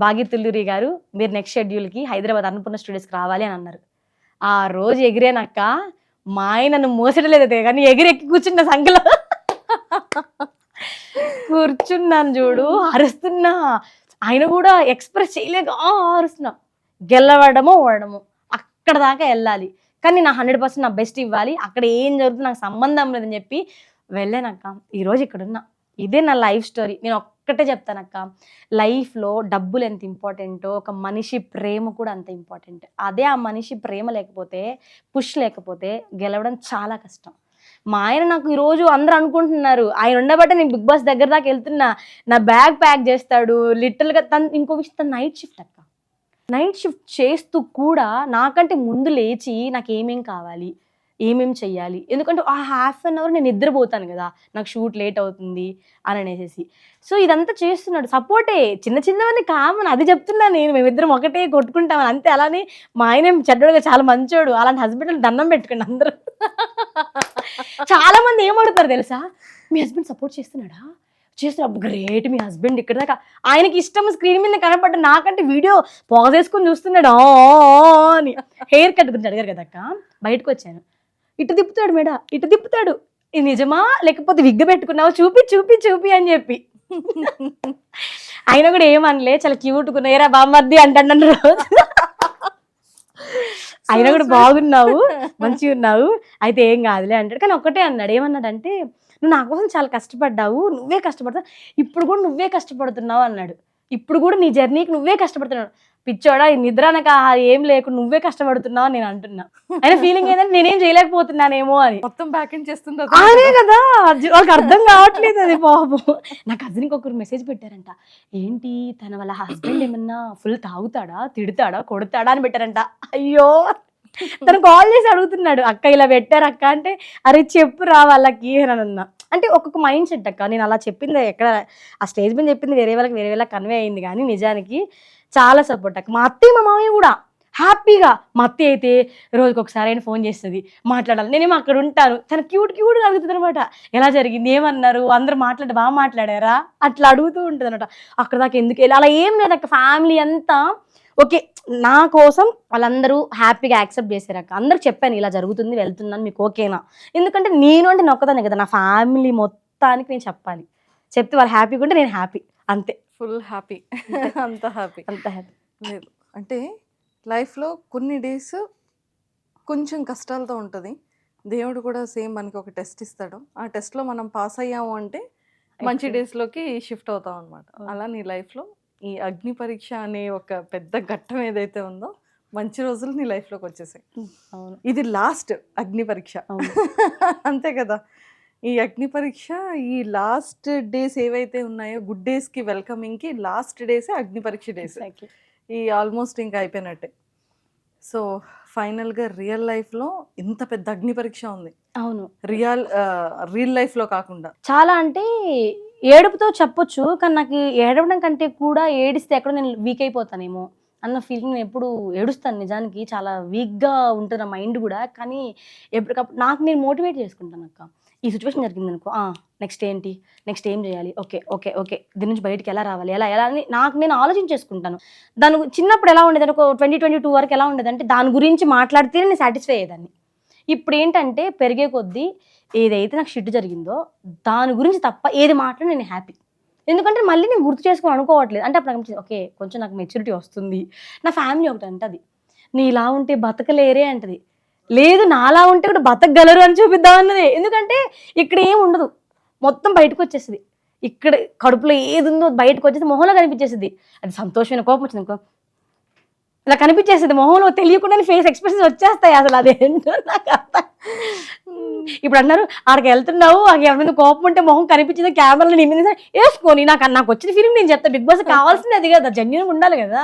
భాగ్యతుల్లూరి గారు మీరు నెక్స్ట్ షెడ్యూల్కి హైదరాబాద్ అన్నపూర్ణ స్టూడియోస్కి రావాలి అని అన్నారు. ఆ రోజు ఎగిరేనాక మా ఆయన నన్ను మోసడం లేదే కానీ ఎగిరెక్కి కూర్చున్న సంఖ్యలో కూర్చున్నాను చూడు, అరుస్తున్నా. ఆయన కూడా ఎక్స్ప్రెస్ చేయలేక అరుస్తున్నా. గెలవడమో ఓడమో అక్కడ దాకా వెళ్ళాలి, కానీ నా 100% నా బెస్ట్ ఇవ్వాలి, అక్కడ ఏం జరుగుతుందో నాకు సంబంధం లేదని చెప్పి వెళ్ళానక్క. ఈరోజు ఇక్కడ ఉన్నా. ఇదే నా లైఫ్ స్టోరీ. నేను ఒక్కటే చెప్తానక్క, లైఫ్లో డబ్బులు ఎంత ఇంపార్టెంటో ఒక మనిషి ప్రేమ కూడా అంత ఇంపార్టెంట్. అదే ఆ మనిషి ప్రేమ లేకపోతే, పుష్ లేకపోతే గెలవడం చాలా కష్టం. మా ఆయన నాకు ఈరోజు అందరూ అనుకుంటున్నారు ఆయన ఉండబట్టే నేను బిగ్ బాస్ దగ్గర దాకా వెళ్తున్నా, నా బ్యాగ్ ప్యాక్ చేస్తాడు లిటరల్గా. ఇంకో విషయం తను నైట్ షిఫ్ట్ అక్క, నైట్ షిఫ్ట్ చేస్తూ కూడా నాకంటే ముందు లేచి నాకు ఏమేం కావాలి, ఏమేం చెయ్యాలి, ఎందుకంటే ఆ హాఫ్ అన్ అవర్ నేను నిద్రపోతాను కదా, నాకు షూట్ లేట్ అవుతుంది అని అనేసి. సో ఇదంతా చేస్తున్నాడు, సపోర్టే, చిన్న చిన్నవన్నీ కామన్, అది చెప్తున్నా నేను, మేమిద్దరం ఒకటే కొట్టుకుంటామని అంతే. అలానే మా ఆయన చెడ్డోడుగా చాలా మంచోడు, అలాంటి హస్బెండ్ దండం పెట్టుకోండి అందరూ. చాలా మంది ఏమడుగుతారు తెలుసా, మీ హస్బెండ్ సపోర్ట్ చేస్తున్నాడా, చేస్తున్నా గ్రేట్ మీ హస్బెండ్ ఇక్కడ దాకా, ఆయనకి ఇష్టం స్క్రీన్ మీద కనపడ్డ, నాకంటే వీడియో పాజ్ చేసుకొని చూస్తున్నాడు అని. హెయిర్ కట్ గురించి అడిగారు కదా అక్క, బయటకు వచ్చాను, ఇటు తిప్పుతాడు మేడ, ఇటు తిప్పుతాడు, ఇది నిజమా లేకపోతే విగ్గ పెట్టుకున్నావు, చూపి చూపి చూపి అని చెప్పి. ఆయన కూడా ఏమనలే, చాలా క్యూట్గా ఏరా బామ్మర్ది అంటాడు రోజు. ఆయన కూడా బాగున్నావు, మంచిగా ఉన్నావు, అయితే ఏం కాదులే అంటాడు. కానీ ఒక్కటే అన్నాడు, ఏమన్నాడంటే నువ్వు నా కోసం చాలా కష్టపడ్డావు, నువ్వే కష్టపడతావు, ఇప్పుడు కూడా నువ్వే కష్టపడుతున్నావు అన్నాడు. ఇప్పుడు కూడా నీ జర్నీకి నువ్వే కష్టపడుతున్నావు, పిచ్చోడా నిద్ర అనక ఏం లేకుండా నువ్వే కష్టపడుతున్నావు నేను అంటున్నా. ఆయన ఫీలింగ్ ఏంటంటే నేనేం చేయలేకపోతున్నానేమో అని. మొత్తం బ్యాక్ ఎండ్ చేస్తుంది అదే కదా, వాళ్ళకి అర్థం కావట్లేదు అది పాపం. నా కజిన్కి ఒకరు మెసేజ్ పెట్టారంట, ఏంటి తన వాళ్ళ హస్బెండ్ ఏమన్నా ఫుల్ తాగుతాడా, తిడతాడా, కొడతాడా అని పెట్టారంట. అయ్యో, తను కాల్ చేసి అడుగుతున్నాడు, అక్క ఇలా పెట్టారు అక్క అంటే, అరే చెప్పు రా వాళ్ళకి అని అన్నా. అంటే ఒక్కొక్క మైండ్ సెట్ అక్క, నేను అలా చెప్పింది ఎక్కడ ఆ స్టేజ్ మీద చెప్పింది వేరే వాళ్ళకి కన్వే అయింది, కానీ నిజానికి చాలా సపోర్ట్ అక్క. మా అత్తయ్య మా మామయ్య కూడా హ్యాపీగా, మా అత్తయ్య అయితే రోజుకి ఒకసారి అయినా ఫోన్ చేస్తుంది, మాట్లాడాలి, నేనేమో అక్కడ ఉంటాను, తన క్యూట్గా అడుగుతుంది అనమాట, ఎలా జరిగింది, ఏమన్నారు, అందరూ బాగా మాట్లాడారా, అట్లా అడుగుతూ ఉంటుంది అనమాట. అక్కడ దాకా ఎందుకు వెళ్ళి అలా ఏం లేదు అక్క, ఫ్యామిలీ అంతా ఓకే నా కోసం వాళ్ళందరూ హ్యాపీగా యాక్సెప్ట్ చేశారు అక్క. అందరికి చెప్పాను ఇలా జరుగుతుంది వెళ్తున్నాను మీకు ఓకేనా, ఎందుకంటే నేను అంటే నొక్కదాన్ని కదా, నా ఫ్యామిలీ మొత్తానికి నేను చెప్పాలి, చెప్తే వాళ్ళు హ్యాపీగా ఉంటే నేను హ్యాపీ, అంతే. ఫుల్ హ్యాపీ, అంత హ్యాపీ లేదు. అంటే లైఫ్లో కొన్ని డేస్ కొంచెం కష్టాలతో ఉంటుంది, దేవుడు కూడా సేమ్ మనకి ఒక టెస్ట్ ఇస్తాడు, ఆ టెస్ట్లో మనం పాస్ అయ్యాము అంటే మంచి డేస్లోకి షిఫ్ట్ అవుతాం అనమాట. అలా నీ లైఫ్లో ఈ అగ్ని పరీక్ష అనే ఒక పెద్ద ఘట్టం ఏదైతే ఉందో, మంచి రోజులు నీ లైఫ్లోకి వచ్చేసాయి. అవును, ఇది లాస్ట్ అగ్ని పరీక్ష, అంతే కదా. ఈ అగ్ని పరీక్ష, ఈ లాస్ట్ డేస్ ఏవైతే ఉన్నాయో గుడ్ డేస్కి వెల్కమింగ్కి లాస్ట్ డేసే అగ్ని పరీక్ష డేస్. ఈ ఆల్మోస్ట్ ఇంకా అయిపోయినట్టే. సో ఫైనల్గా రియల్ లైఫ్లో ఇంత పెద్ద అగ్ని పరీక్ష ఉంది. అవును, రియల్ లైఫ్లో కాకుండా చాలా అంటే ఏడుపుతో చెప్పొచ్చు, కానీ నాకు ఏడవడం కంటే కూడా ఏడిస్తే ఎక్కడో నేను వీక్ అయిపోతానేమో అన్న ఫీలింగ్. నేను ఎప్పుడు ఏడుస్తాను, నిజానికి చాలా వీక్గా ఉంటుంది నా మైండ్ కూడా, కానీ ఎప్పటికప్పుడు నాకు నేను మోటివేట్ చేసుకుంటాను అక్క. ఈ సిచ్యువేషన్ జరిగింది అనుకో, నెక్స్ట్ ఏంటి, నెక్స్ట్ ఏం చేయాలి, ఓకే ఓకే ఓకే దీని నుంచి బయటికి ఎలా రావాలి, ఎలా అని నాకు నేను ఆలోచించేసుకుంటాను. దాని చిన్నప్పుడు ఎలా ఉండేది, ఒక 2022 వరకు ఎలా ఉండేదంటే దాని గురించి మాట్లాడితే నేను సాటిస్ఫై అయ్యేదాన్ని. ఇప్పుడు ఏంటంటే పెరిగే కొద్దీ ఏదైతే నాకు షిట్ జరిగిందో దాని గురించి తప్ప ఏది మాట్లాడి నేను హ్యాపీ, ఎందుకంటే మళ్ళీ నేను గుర్తు చేసుకొని అనుకోవట్లేదు. అంటే అప్పుడు అనిపించింది ఓకే కొంచెం నాకు మెచ్యూరిటీ వస్తుంది. నా ఫ్యామిలీ ఒకటి అంటది, నీ ఇలా ఉంటే బతకలేరే అంటది, లేదు నాలా ఉంటే కూడా బతకగలరు అని చూపిద్దామన్నది. ఎందుకంటే ఇక్కడ ఏం ఉండదు, మొత్తం బయటకు వచ్చేస్తుంది, ఇక్కడ కడుపులో ఏది ఉందో బయటకు వచ్చేసి మొహంలో కనిపించేస్తుంది. అది సంతోషమైన కోపం వచ్చింది అనుకో ఇలా కనిపించేస్తుంది మొహంలో, తెలియకుండా ఫేస్ ఎక్స్ప్రెషన్స్ వచ్చేస్తాయి. అసలు అదేంటో నాకు అర్థం. ఇప్పుడు అన్నారు ఆడికి వెళ్తున్నావు, ఎవరి మీద కోపం ఉంటే మొహం కనిపించింది కెమెరాలో నీ మీద వేసుకొని, నాకు వచ్చిన ఫీలింగ్ నేను చెప్తా. బిగ్ బాస్ కావాల్సింది అది కదా, జెన్యూన్గా ఉండాలి కదా,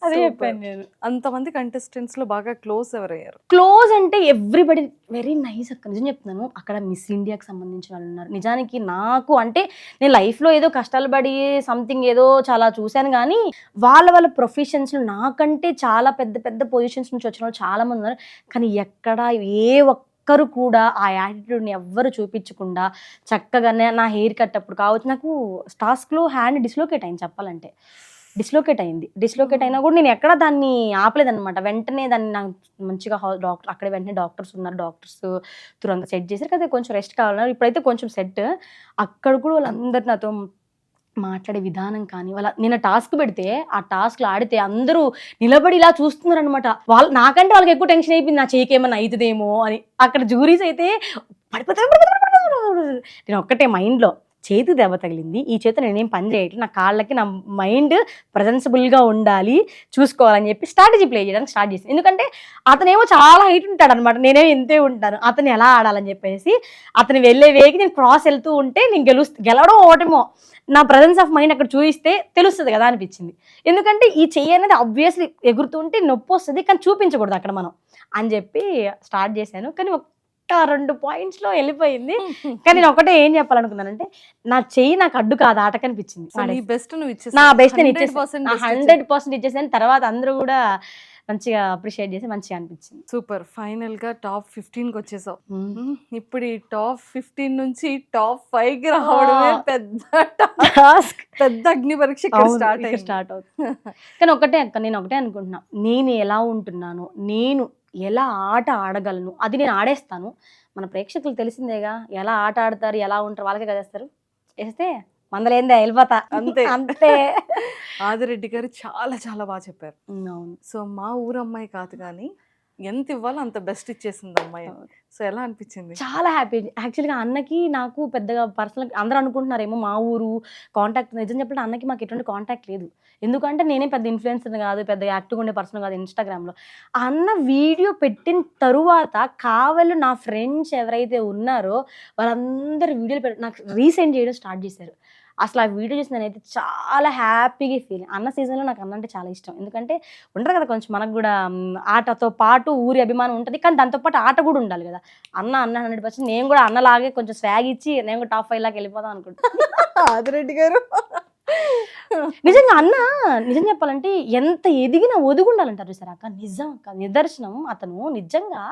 అదే చెప్పాను నేను. అంతమంది కంటెస్టెంట్స్ లో బాగా క్లోజ్ ఎవరయ్యారు? క్లోజ్ అంటే ఎవ్రీబడి వెరీ నైస్ అక్క, నిజం చెప్తున్నాను. అక్కడ మిస్ ఇండియాకి సంబంధించిన వాళ్ళు ఉన్నారు. నిజానికి నాకు అంటే నేను లైఫ్లో ఏదో కష్టాలు పడి సంథింగ్ ఏదో చాలా చూశాను, కానీ వాళ్ళ ప్రొఫెషన్స్లో నాకంటే చాలా పెద్ద పెద్ద పొజిషన్స్ నుంచి వచ్చిన వాళ్ళు చాలా మంది ఉన్నారు. కానీ ఎక్కడ ఏ ఒక్కరు కూడా ఆ యాటిట్యూడ్ని ఎవ్వరు చూపించకుండా చక్కగానే నా హెయిర్ కట్ అప్పుడు కావచ్చు, నాకు టాస్క్లో హ్యాండ్ డిస్లోకేట్ అయింది, చెప్పాలంటే డిస్లోకేట్ అయినా కూడా నేను ఎక్కడ దాన్ని ఆపలేదన్నమాట. వెంటనే దాన్ని నాకు మంచిగా డాక్టర్ అక్కడే వెంటనే డాక్టర్స్ ఉన్నారు, డాక్టర్స్ తురంగా సెట్ చేశారు కదా, కొంచెం రెస్ట్ కావాలన్నారు. ఇప్పుడైతే కొంచెం సెట్. అక్కడ కూడా వాళ్ళందరూ నాతో మాట్లాడే విధానం కానీ, నేను టాస్క్ పెడితే ఆ టాస్క్లో ఆడితే అందరూ నిలబడి ఇలా చూస్తున్నారు అనమాట. నాకంటే వాళ్ళకి ఎక్కువ టెన్షన్ అయిపోయింది, నా చేయికి ఏమన్నా అవుతుందేమో అని. అక్కడ జూరీస్ అయితే పడిపోతారు. నేను ఒక్కటే మైండ్లో చేతి దెబ్బ తగిలింది, ఈ చేతి నేనేం పని చేయట్లేదు, నా కాళ్ళకి నా మైండ్ ప్రజెన్సబుల్గా ఉండాలి, చూసుకోవాలని చెప్పి స్ట్రాటజీ ప్లే చేయడానికి స్టార్ట్ చేసింది. ఎందుకంటే అతనేమో చాలా హైట్ ఉంటాడు అనమాట, నేనేమో ఇంతే ఉంటాను, అతను ఎలా ఆడాలని చెప్పేసి అతను వెళ్ళే వేకి నేను క్రాస్ వెళ్తూ ఉంటే నేను గెలవడం ఓటమో నా ప్రజెన్స్ ఆఫ్ మైండ్ అక్కడ చూపిస్తే తెలుస్తుంది కదా అనిపించింది. ఎందుకంటే ఈ చెయ్యి అనేది ఆబ్వియస్లీ ఎగురుతుంటే నొప్పి వస్తుంది, కానీ చూపించకూడదు అక్కడ మనం అని చెప్పి స్టార్ట్ చేశాను. కానీ 2 పాయింట్స్లో వెళ్ళిపోయింది. కానీ నేను ఒకటే ఏం చెప్పాలనుకున్నానంటే, నా చెయ్యి నాకు అడ్డు కాదు ఆట కనిపించింది. నా బెస్ట్ నేను ఇచ్చేసాను, 100% ఇచ్చేసాను. తర్వాత అందరూ కూడా మంచిగా అప్రిషియేట్ చేసి మంచిగా అనిపించింది. సూపర్. ఫైనల్ గా టాప్ 15కి వచ్చేసావు. ఇప్పుడు ఈ టాప్ 15 నుంచి టాప్ 5కి రావడమే పెద్ద టాస్క్, పెద్ద అగ్ని పరీక్ష స్టార్ట్ అవుతుంది. కానీ ఒకటే అక్క, నేను ఒకటే అనుకుంటున్నా, నేను ఎలా ఉంటున్నాను, నేను ఎలా ఆట ఆడగలను అది నేను ఆడేస్తాను. మన ప్రేక్షకులు తెలిసిందేగా, ఎలా ఆట ఆడతారు, ఎలా ఉంటారు, వాళ్ళకే కదేస్తారు, వేస్తే మందలేందే వెళ్ళిపోతా అంతే అంతే. ఆదిరెడ్డి గారు చాలా చాలా బాగా చెప్పారు. అవును. సో మా ఊరు అమ్మాయి కాదు కానీ ఎంత ఇవ్వాలో అంత బెస్ట్ ఇచ్చేసింది అమ్మాయి. సో ఎలా అనిపించింది? చాలా హ్యాపీ. యాక్చువల్గా అన్నకి నాకు పెద్దగా పర్సనల్, అందరూ అనుకుంటున్నారేమో మా ఊరు కాంటాక్ట్, నిజం చెప్పంటే అన్నకి మాకు ఎటువంటి కాంటాక్ట్ లేదు. ఎందుకంటే నేనే పెద్ద ఇన్ఫ్లుయెన్సర్ కాదు, పెద్ద యాక్టివ్గా ఉండే పర్సన్ కాదు ఇన్స్టాగ్రామ్లో. అన్న వీడియో పెట్టిన తరువాత కావాలి నా ఫ్రెండ్స్ ఎవరైతే ఉన్నారో వాళ్ళందరూ వీడియోలు నాకు రీసెండ్ చేయడం స్టార్ట్ చేశారు. అసలు ఆ వీడియో చూసి నేనైతే చాలా హ్యాపీగా ఫీల్. అన్న సీజన్లో నాకు అన్న అంటే చాలా ఇష్టం. ఎందుకంటే ఉంటారు కదా కొంచెం మనకు కూడా ఆటతో పాటు ఊరి అభిమానం ఉంటుంది, కానీ దాంతోపాటు ఆట కూడా ఉండాలి కదా. అన్న 100%. నేను కూడా అన్నలాగే కొంచెం స్వాగ్ ఇచ్చి నేను కూడా టాప్ 5 లాగా వెళ్ళిపోదాం అనుకుంటున్నాను. ఆదిరెడ్డి గారు నిజంగా అన్న, నిజం చెప్పాలంటే ఎంత ఎదిగినా ఒదుగుండాలంటారు చూసారా అక్క, నిజం అక్క, నిదర్శనం. అతను నిజంగా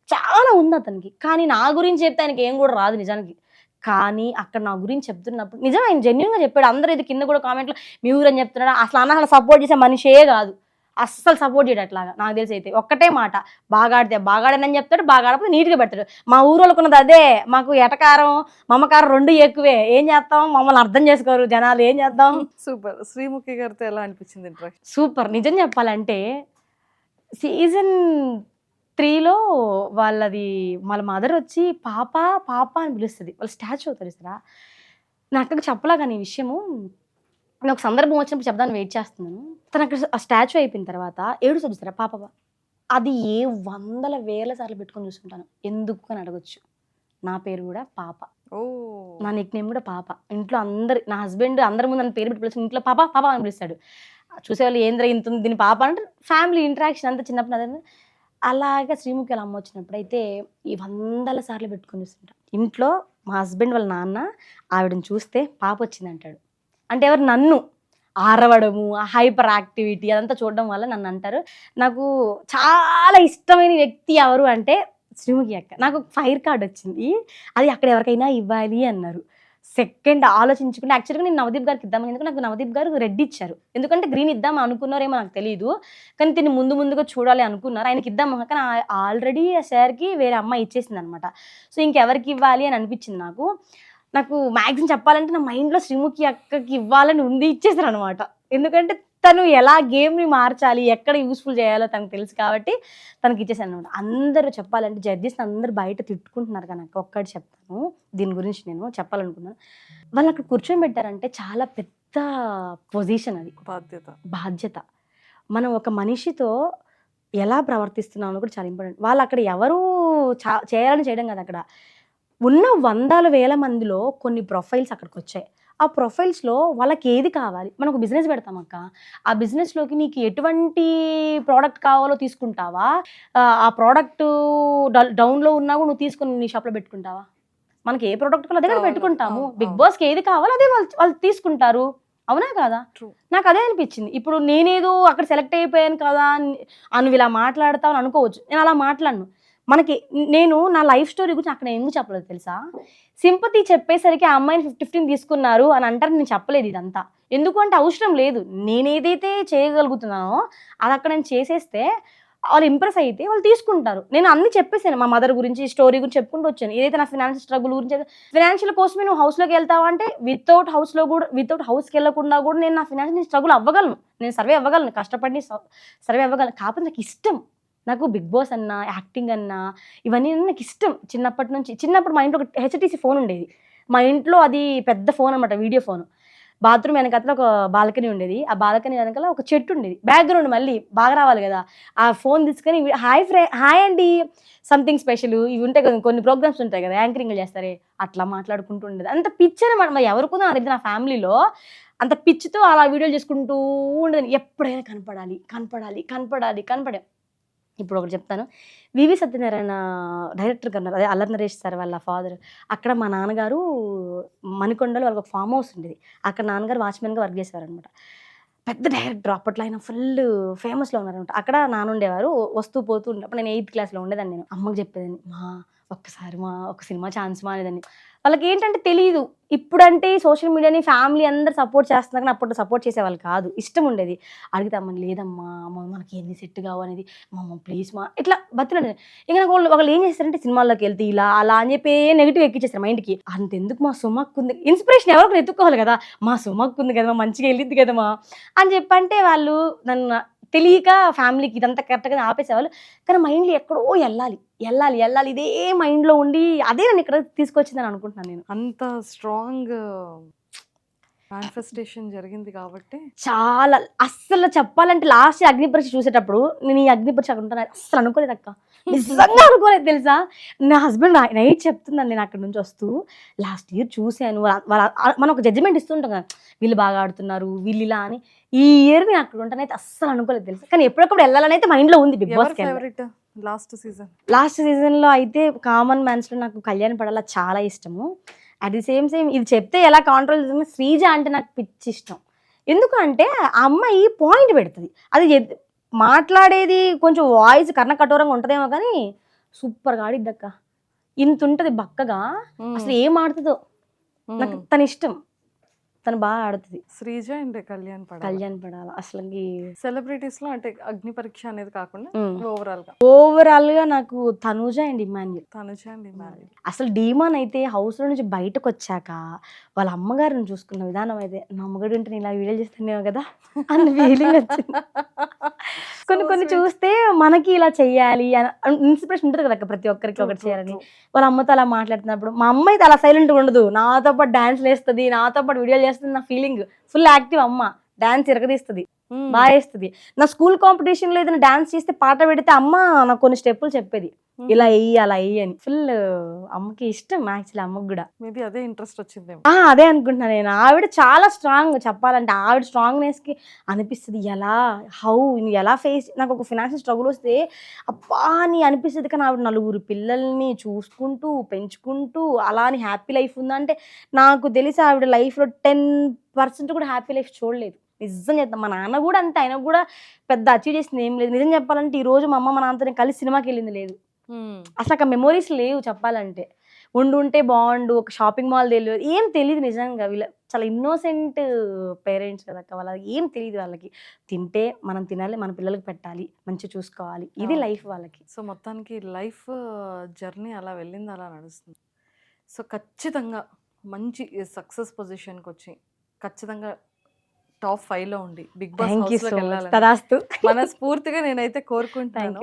చాలా ఉంది అతనికి, కానీ నా గురించి చెప్తే ఆయనకి ఏం కూడా రాదు నిజానికి. కానీ అక్కడ నా గురించి చెప్తున్నప్పుడు నిజం ఆయన జెన్యున్గా చెప్పాడు. అందరూ ఇది కింద కూడా కామెంట్లో మీ ఊరు అని చెప్తున్నాడు. అసలు అన్న అసలు సపోర్ట్ చేసే మనిషే కాదు, అస్సలు సపోర్ట్ చేయడు అట్లాగా. నాకు తెలిసి అయితే ఒక్కటే మాట, బాగా ఆడితే బాగా ఆడనని చెప్తాడు, బాగా ఆడకపోతే నీట్గా పెడతాడు. మా ఊరు వాళ్ళకున్నది అదే, మాకు ఎటకారం మమకారం 2 ఎక్కువే. ఏం చేస్తాం, మమ్మల్ని అర్థం చేసుకోరు జనాలు, ఏం చేద్దాం. సూపర్. శ్రీముఖి గారితో ఎలా అనిపించింది ఇంట్రాక్షన్? సూపర్. నిజం చెప్పాలంటే సీజన్ 3లో వాళ్ళది వాళ్ళ మదర్ వచ్చి పాప పాప అని పిలుస్తుంది, వాళ్ళ స్టాచ్యూ తెలుసురా. నా అక్కడికి చెప్పలా కానీ ఈ విషయము, నేను ఒక సందర్భం వచ్చినప్పుడు చెప్దాన్ని వెయిట్ చేస్తున్నాను. తను అక్కడ ఆ స్టాచ్యూ అయిపోయిన తర్వాత ఏడుస్తుంది చూస్తారా పాప, అది ఏ 100,000 సార్లు పెట్టుకొని చూసుకుంటాను. ఎందుకు అని అడగొచ్చు. నా పేరు కూడా పాప, నా నిక్ నేమ్ కూడా పాప. ఇంట్లో అందరు, నా హస్బెండ్ అందరి ముందు నన్ను పేరు పెట్టి పిలుస్తాను, ఇంట్లో పాప పాప అని పిలుస్తాడు. చూసేవాళ్ళు ఏంద్ర ఇంత ఉంది దీని పాప అంటే, ఫ్యామిలీ ఇంటరాక్షన్ అంతా చిన్నప్పుడు అదే. అలాగే శ్రీముఖి వాళ్ళ అమ్మ వచ్చినప్పుడు అయితే ఈ 100 సార్లు పెట్టుకొని చూస్తుంటాను. ఇంట్లో మా హస్బెండ్ వాళ్ళ నాన్న ఆవిడని చూస్తే పాప వచ్చింది అంటాడు. అంటే ఎవరు, నన్ను ఆరవడము, హైపర్ యాక్టివిటీ అదంతా చూడడం వల్ల నన్ను అంటారు. నాకు చాలా ఇష్టమైన వ్యక్తి ఎవరు అంటే శ్రీముఖి అక్క. నాకు ఫైర్ కార్డ్ వచ్చింది, అది అక్కడ ఎవరికైనా ఇవ్వాలి అన్నారు. సెకండ్ ఆలోచించుకుంటే యాక్చువల్గా నేను నవదీప్ గారికి ఇద్దామని, ఎందుకంటే నాకు నవదీప్ గారు రెడ్ ఇచ్చారు. ఎందుకంటే గ్రీన్ ఇద్దాం అనుకున్నారేమో నాకు తెలియదు, కానీ తిని ముందుగా చూడాలి అనుకున్నారు. ఆయనకి ఇద్దాం, కానీ ఆల్రెడీ ఆ సార్కి వేరే అమ్మాయి ఇచ్చేసింది అనమాట. సో ఇంకెవరికి ఇవ్వాలి అని అనిపించింది నాకు. మ్యాక్సిమం చెప్పాలంటే నా మైండ్లో శ్రీముఖి అక్కకి ఇవ్వాలని ఉంది, ఇచ్చేసారు అనమాట. ఎందుకంటే తను ఎలా గేమ్ని మార్చాలి, ఎక్కడ యూస్ఫుల్ చేయాలో తనకు తెలుసు కాబట్టి తనకి ఇచ్చేసాను అనమాట. అందరూ చెప్పాలంటే జడ్జెస్ అందరూ బయట తిట్టుకుంటున్నారు, కానీ నాకు ఒక్కటి చెప్తాను దీని గురించి నేను చెప్పాలనుకున్నాను. వాళ్ళు అక్కడ కూర్చొని పెట్టారంటే చాలా పెద్ద పొజిషన్, అది బాధ్యత. మనం ఒక మనిషితో ఎలా ప్రవర్తిస్తున్నామో కూడా చాలా ఇంపార్టెంట్. వాళ్ళు అక్కడ ఎవరు చేయాలని చేయడం కదా, అక్కడ ఉన్న 100,000 మందిలో కొన్ని ప్రొఫైల్స్ అక్కడికి వచ్చాయి. ఆ ప్రొఫైల్స్లో వాళ్ళకి ఏది కావాలి, మనం ఒక బిజినెస్ పెడతాం అక్క, ఆ బిజినెస్లోకి నీకు ఎటువంటి ప్రోడక్ట్ కావాలో తీసుకుంటావా, ఆ ప్రోడక్ట్ డౌన్లో ఉన్నా కూడా నువ్వు తీసుకుని నీ షాప్లో పెట్టుకుంటావా? మనకి ఏ ప్రోడక్ట్ కావాలో అదే పెట్టుకుంటాము. బిగ్ బాస్కి ఏది కావాలో అదే వాళ్ళు తీసుకుంటారు, అవునా కాదా? నాకు అదే అనిపించింది. ఇప్పుడు నేనేదో అక్కడ సెలెక్ట్ అయిపోయాను కదా అని ఇలా మాట్లాడతావు అని అనుకోవచ్చు, నేను అలా మాట్లాడను. మనకి నేను నా లైఫ్ స్టోరీ గురించి అక్కడ ఎందుకు చెప్పలేదు తెలుసా? సింపతి చెప్పేసరికి ఆ అమ్మాయిని 15 తీసుకున్నారు అని అంటారు, నేను చెప్పలేదు ఇదంతా. ఎందుకంటే అవసరం లేదు, నేను ఏదైతే చేయగలుగుతున్నానో అది అక్కడ నేను చేసేస్తే వాళ్ళు ఇంప్రెస్ అయితే వాళ్ళు తీసుకుంటారు. నేను అన్ని చెప్పేసాను, మా మదర్ గురించి స్టోరీ గురించి చెప్పుకుంటూ వచ్చాను. ఏదైతే నా ఫినాన్షియల్ స్ట్రగుల్ గురించి, ఫినాన్షియల్ కోసమే నువ్వు హౌస్లోకి వెళ్తావా అంటే వితౌట్ హౌస్కి వెళ్ళకుండా కూడా నేను నా ఫినాన్షియల్ స్ట్రగుల్ అవ్వగలను, నేను సర్వే అవ్వగలను, కష్టపడి సర్వే అవ్వగలను. కాకపోతే నాకు ఇష్టం, నాకు బిగ్ బాస్ అన్నా యాక్టింగ్ అన్నా ఇవన్నీ నాకు ఇష్టం చిన్నప్పటి నుంచి. చిన్నప్పుడు మా ఇంట్లో ఒక HTC ఫోన్ ఉండేది, మా ఇంట్లో అది పెద్ద ఫోన్ అనమాట, వీడియో ఫోన్. బాత్రూమ్ వెనకాల ఒక బాల్కనీ ఉండేది. ఆ బాల్కనీ వెనకాల ఒక చెట్టు ఉండేది. బ్యాక్‌గ్రౌండ్ మళ్ళీ బాగా రావాలి గదా! ఆ ఫోన్ తీసుకొని హాయ్ అండి సంథింగ్ స్పెషల్ ఇవి ఉంటాయి కదా! కొన్ని ప్రోగ్రామ్స్ ఉంటాయి కదా! యాంకరింగ్‌లు చేస్తారే అట్లా మాట్లాడుకుంటూ ఉండేది. అంత పిచ్చి అనమాట. మరి ఎవరికుందో నాకు తెలీదు నా ఫ్యామిలీలో. అంత పిచ్చితో అలా వీడియోలు చేసుకుంటూ ఉండేది. ఎప్పుడైనా కనపడాలి. ఇప్పుడు ఒకటి చెప్తాను. 'వివి సత్యనారాయణ' డైరెక్టర్ గారు ఉన్నారు. అదే 'అల్లరి నరేష్' సార్ వాళ్ళ ఫాదర్. అక్కడ మా నాన్నగారు మణికొండలో వాళ్ళకి ఒక ఫార్మ్ హౌస్ ఉండేది. అక్కడ నాన్నగారు వాచ్‌మెన్‌గా వర్క్ చేసేవారనమాట. పెద్ద డైరెక్టర్ అప్పట్లో ఆయన ఫుల్ ఫేమస్‌లో ఉన్నారనమాట. అక్కడ నాన్న ఉండేవారు. వస్తూ పోతూ ఉండే. అప్పుడు నేను 8థ్ క్లాస్‌లో ఉండేదాన్ని నేను. అమ్మకి చెప్పేదాన్ని, ఒక్కసారి ఒక సినిమా ఛాన్స్ అనేదాన్ని. వాళ్ళకేంటంటే తెలీదు. ఇప్పుడంటే సోషల్ మీడియాని ఫ్యామిలీ అందరూ సపోర్ట్ చేస్తున్నారు కానీ అప్పట్లో సపోర్ట్ చేసేవాళ్ళు కాదు. ఇష్టం ఉండేది. అడిగితే అమ్మని లేదమ్మా మనకి ఎన్ని సెట్ కావు అనేది. ప్లీజ్ ఇట్లా బతిలాడేది. ఇక నాకు వాళ్ళు ఏం చేస్తారంటే సినిమాల్లోకి వెళ్తే ఇలా అలా అని చెప్పి నెగిటివ్ ఎక్కిచ్చేస్తారు మైండ్‌కి. అంతెందుకు మా సుమక్క ఉంది. ఇన్స్పిరేషన్ ఎవరో ఒకరు ఎత్తుక్కోవాలి కదా! మా సుమక్క ఉంది కదమ్మా మంచిగా వెళ్ళిద్ది కదమ్మా అని చెప్పంటే వాళ్ళు నన్ను తెలియక ఫ్యామిలీకి ఇదంతా కరెక్ట్‌గా ఆపేసేవాళ్ళు. కానీ మైండ్‌లో ఎక్కడో ఎళ్ళాలి. ఇదే మైండ్‌లో ఉండి అదే నన్ను ఇక్కడ తీసుకొచ్చిందని అనుకుంటున్నాను నేను. అంత స్ట్రాంగ్ మేనిఫెస్టేషన్ జరిగింది కాబట్టి చాలా అస్సలు చెప్పాలంటే లాస్ట్ అగ్నిపరీక్ష చూసేటప్పుడు నేను ఈ అగ్నిపరీక్ష అక్కడ ఉంటాను అస్సలు అనుకోలేదక్క. నిజంగా అనుకోలేదు తెలుసా. నా హస్బెండ్ నైట్ చెప్తున్నాను నేను అక్కడి నుంచి వస్తూ లాస్ట్ ఇయర్ చూశాను. మనం ఒక జడ్జిమెంట్ ఇస్తుంటాం కదా, వీళ్ళు బాగా ఆడుతున్నారు వీళ్ళు ఇలా అని. ఈ ఇయర్ నేను అక్కడ ఉంటానైతే అస్సలు అనుకోలేదు తెలుసా. కానీ ఎప్పుడప్పుడు వెళ్ళాలని అయితే మైండ్లో ఉంది. బిగ్ బాస్ ఫేవరెట్ లాస్ట్ సీజన్లో అయితే కామన్ మ్యాన్స్లో నాకు కళ్యాణ్ పడాల చాలా ఇష్టము. అట్ ది సేమ్ ఇది చెప్తే ఎలా కాంట్రోల్ చేస్తుంది, శ్రీజ అంటే నాకు పిచ్చి ఇష్టం. ఎందుకు అంటే ఆ అమ్మాయి పాయింట్ పెడుతుంది. అది మాట్లాడేది కొంచెం వాయిస్ కర్ణకఠోరంగా ఉంటుందేమో కానీ సూపర్గా ఆడిద్దక్క. ఇంత ఉంటుంది బక్కగా, అసలు ఏం ఆడుతుందో నాకు తన ఇష్టం. తను బాగా ఆడుతుంది. శ్రీజ అండ్ కళ్యాణ్ పడాల అసలు సెలబ్రిటీస్ లో అంటే అగ్ని పరీక్ష అనేది కాకుండా ఓవరాల్ గా నాకు తనుజ అండ్ ఇమాన్యుల్. అసలు డీమాన్ అయితే హౌస్ లో నుంచి బయటకు వచ్చాక వాళ్ళ అమ్మగారిని చూసుకున్న విధానం అయితే నా అమ్మగారు ఉంటే నేను ఇలా వీడియో చేస్తున్నావు కదా అన్న ఫీలింగ్ వచ్చింది. కొన్ని చూస్తే మనకి ఇలా చెయ్యాలి అని ఇన్స్పిరేషన్ ఉంటుంది కదా ప్రతి ఒక్కరికి ఒకటి చేయాలని. వాళ్ళ అమ్మతో అలా మాట్లాడుతున్నప్పుడు మా అమ్మ అయితే అలా సైలెంట్గా ఉండదు, నాతో పాటు డాన్స్ వేస్తుంది, నాతో పాటు వీడియోలు చేస్తుంది. నా ఫీలింగ్ ఫుల్ యాక్టివ్. అమ్మ డాన్స్ ఇరగదీస్తుంది, బాగా వేస్తుంది. నా స్కూల్ కాంపిటీషన్ లో ఏదైనా డాన్స్ చేస్తే పాట పెడితే అమ్మ నాకు కొన్ని స్టెప్పులు చెప్పేది, ఇలా వెయ్యి అలా వెయ్యి అని. ఫుల్ అమ్మకి ఇష్టం. యాక్చువల్లీ అమ్మకి కూడా మేబీ అదే ఇంట్రెస్ట్ వచ్చింది. అదే అనుకుంటున్నాను నేను. ఆవిడ చాలా స్ట్రాంగ్. చెప్పాలంటే ఆవిడ స్ట్రాంగ్నెస్ కి అనిపిస్తుంది ఎలా ఫేస్. నాకు ఒక ఫైనాన్షియల్ స్ట్రగుల్ వస్తే అబ్బా అని అనిపిస్తుంది. కానీ ఆవిడ 4 పిల్లల్ని చూసుకుంటూ పెంచుకుంటూ అలా అని హ్యాపీ లైఫ్ ఉందంటే నాకు తెలిసి ఆవిడ లైఫ్లో 10% కూడా హ్యాపీ లైఫ్ చూడలేదు. నిజం చెప్తాను. మా నాన్న కూడా అంతే. ఆయన కూడా పెద్ద అచీవ్ చేసింది ఏం లేదు. నిజం చెప్పాలంటే ఈ రోజు మా అమ్మ మా నాన్నతో కలిసి సినిమాకి వెళ్ళింది లేదు. అసలు అక్కడ మెమోరీస్ లేవు చెప్పాలంటే. ఉంటే బాగుండు, ఒక షాపింగ్ మాల్ తెలియదు, ఏం తెలియదు నిజంగా. వీళ్ళ చాలా ఇన్నోసెంట్ పేరెంట్స్ కదా అక్క. వాళ్ళకి ఏం తెలియదు. వాళ్ళకి తింటే మనం తినాలి, మన పిల్లలకి పెట్టాలి, మంచిగా చూసుకోవాలి, ఇది లైఫ్ వాళ్ళకి. సో మొత్తానికి లైఫ్ జర్నీ అలా వెళ్ళింది, అలా నడుస్తుంది. సో ఖచ్చితంగా మంచి సక్సెస్ పొజిషన్కి వచ్చి ఖచ్చితంగా టాప్ 5లో ఉండి బిగ్ బాస్ హౌస్లోకి వెళ్ళాలి మనస్ఫూర్తిగా నేనైతే కోరుకుంటాను.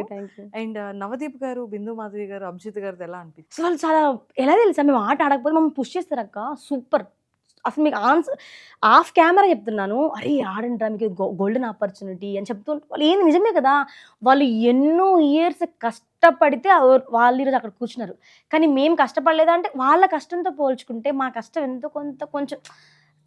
అండ్ నవదీప్ గారు, బిందు మాధవి గారు, అభిజిత్ గారు ఎలా అనిపించింది? వాళ్ళు చాలా ఎలా తెలుసా, మేము ఆట ఆడకపోతే మమ్మల్ని పుష్ చేస్తారు అక్క. సూపర్. అసలు మీకు ఆఫ్ కెమెరా చెప్తున్నాను, అరే ఆడంటారా మీకు గోల్డెన్ ఆపర్చునిటీ అని చెప్తూ వాళ్ళు. ఏంది నిజమే కదా, వాళ్ళు ఎన్నో ఇయర్స్ కష్టపడితే వాళ్ళు ఈరోజు అక్కడ కూర్చున్నారు. కానీ మేము కష్టపడలేదా అంటే వాళ్ళ కష్టంతో పోల్చుకుంటే మా కష్టం ఎంతో కొంచెం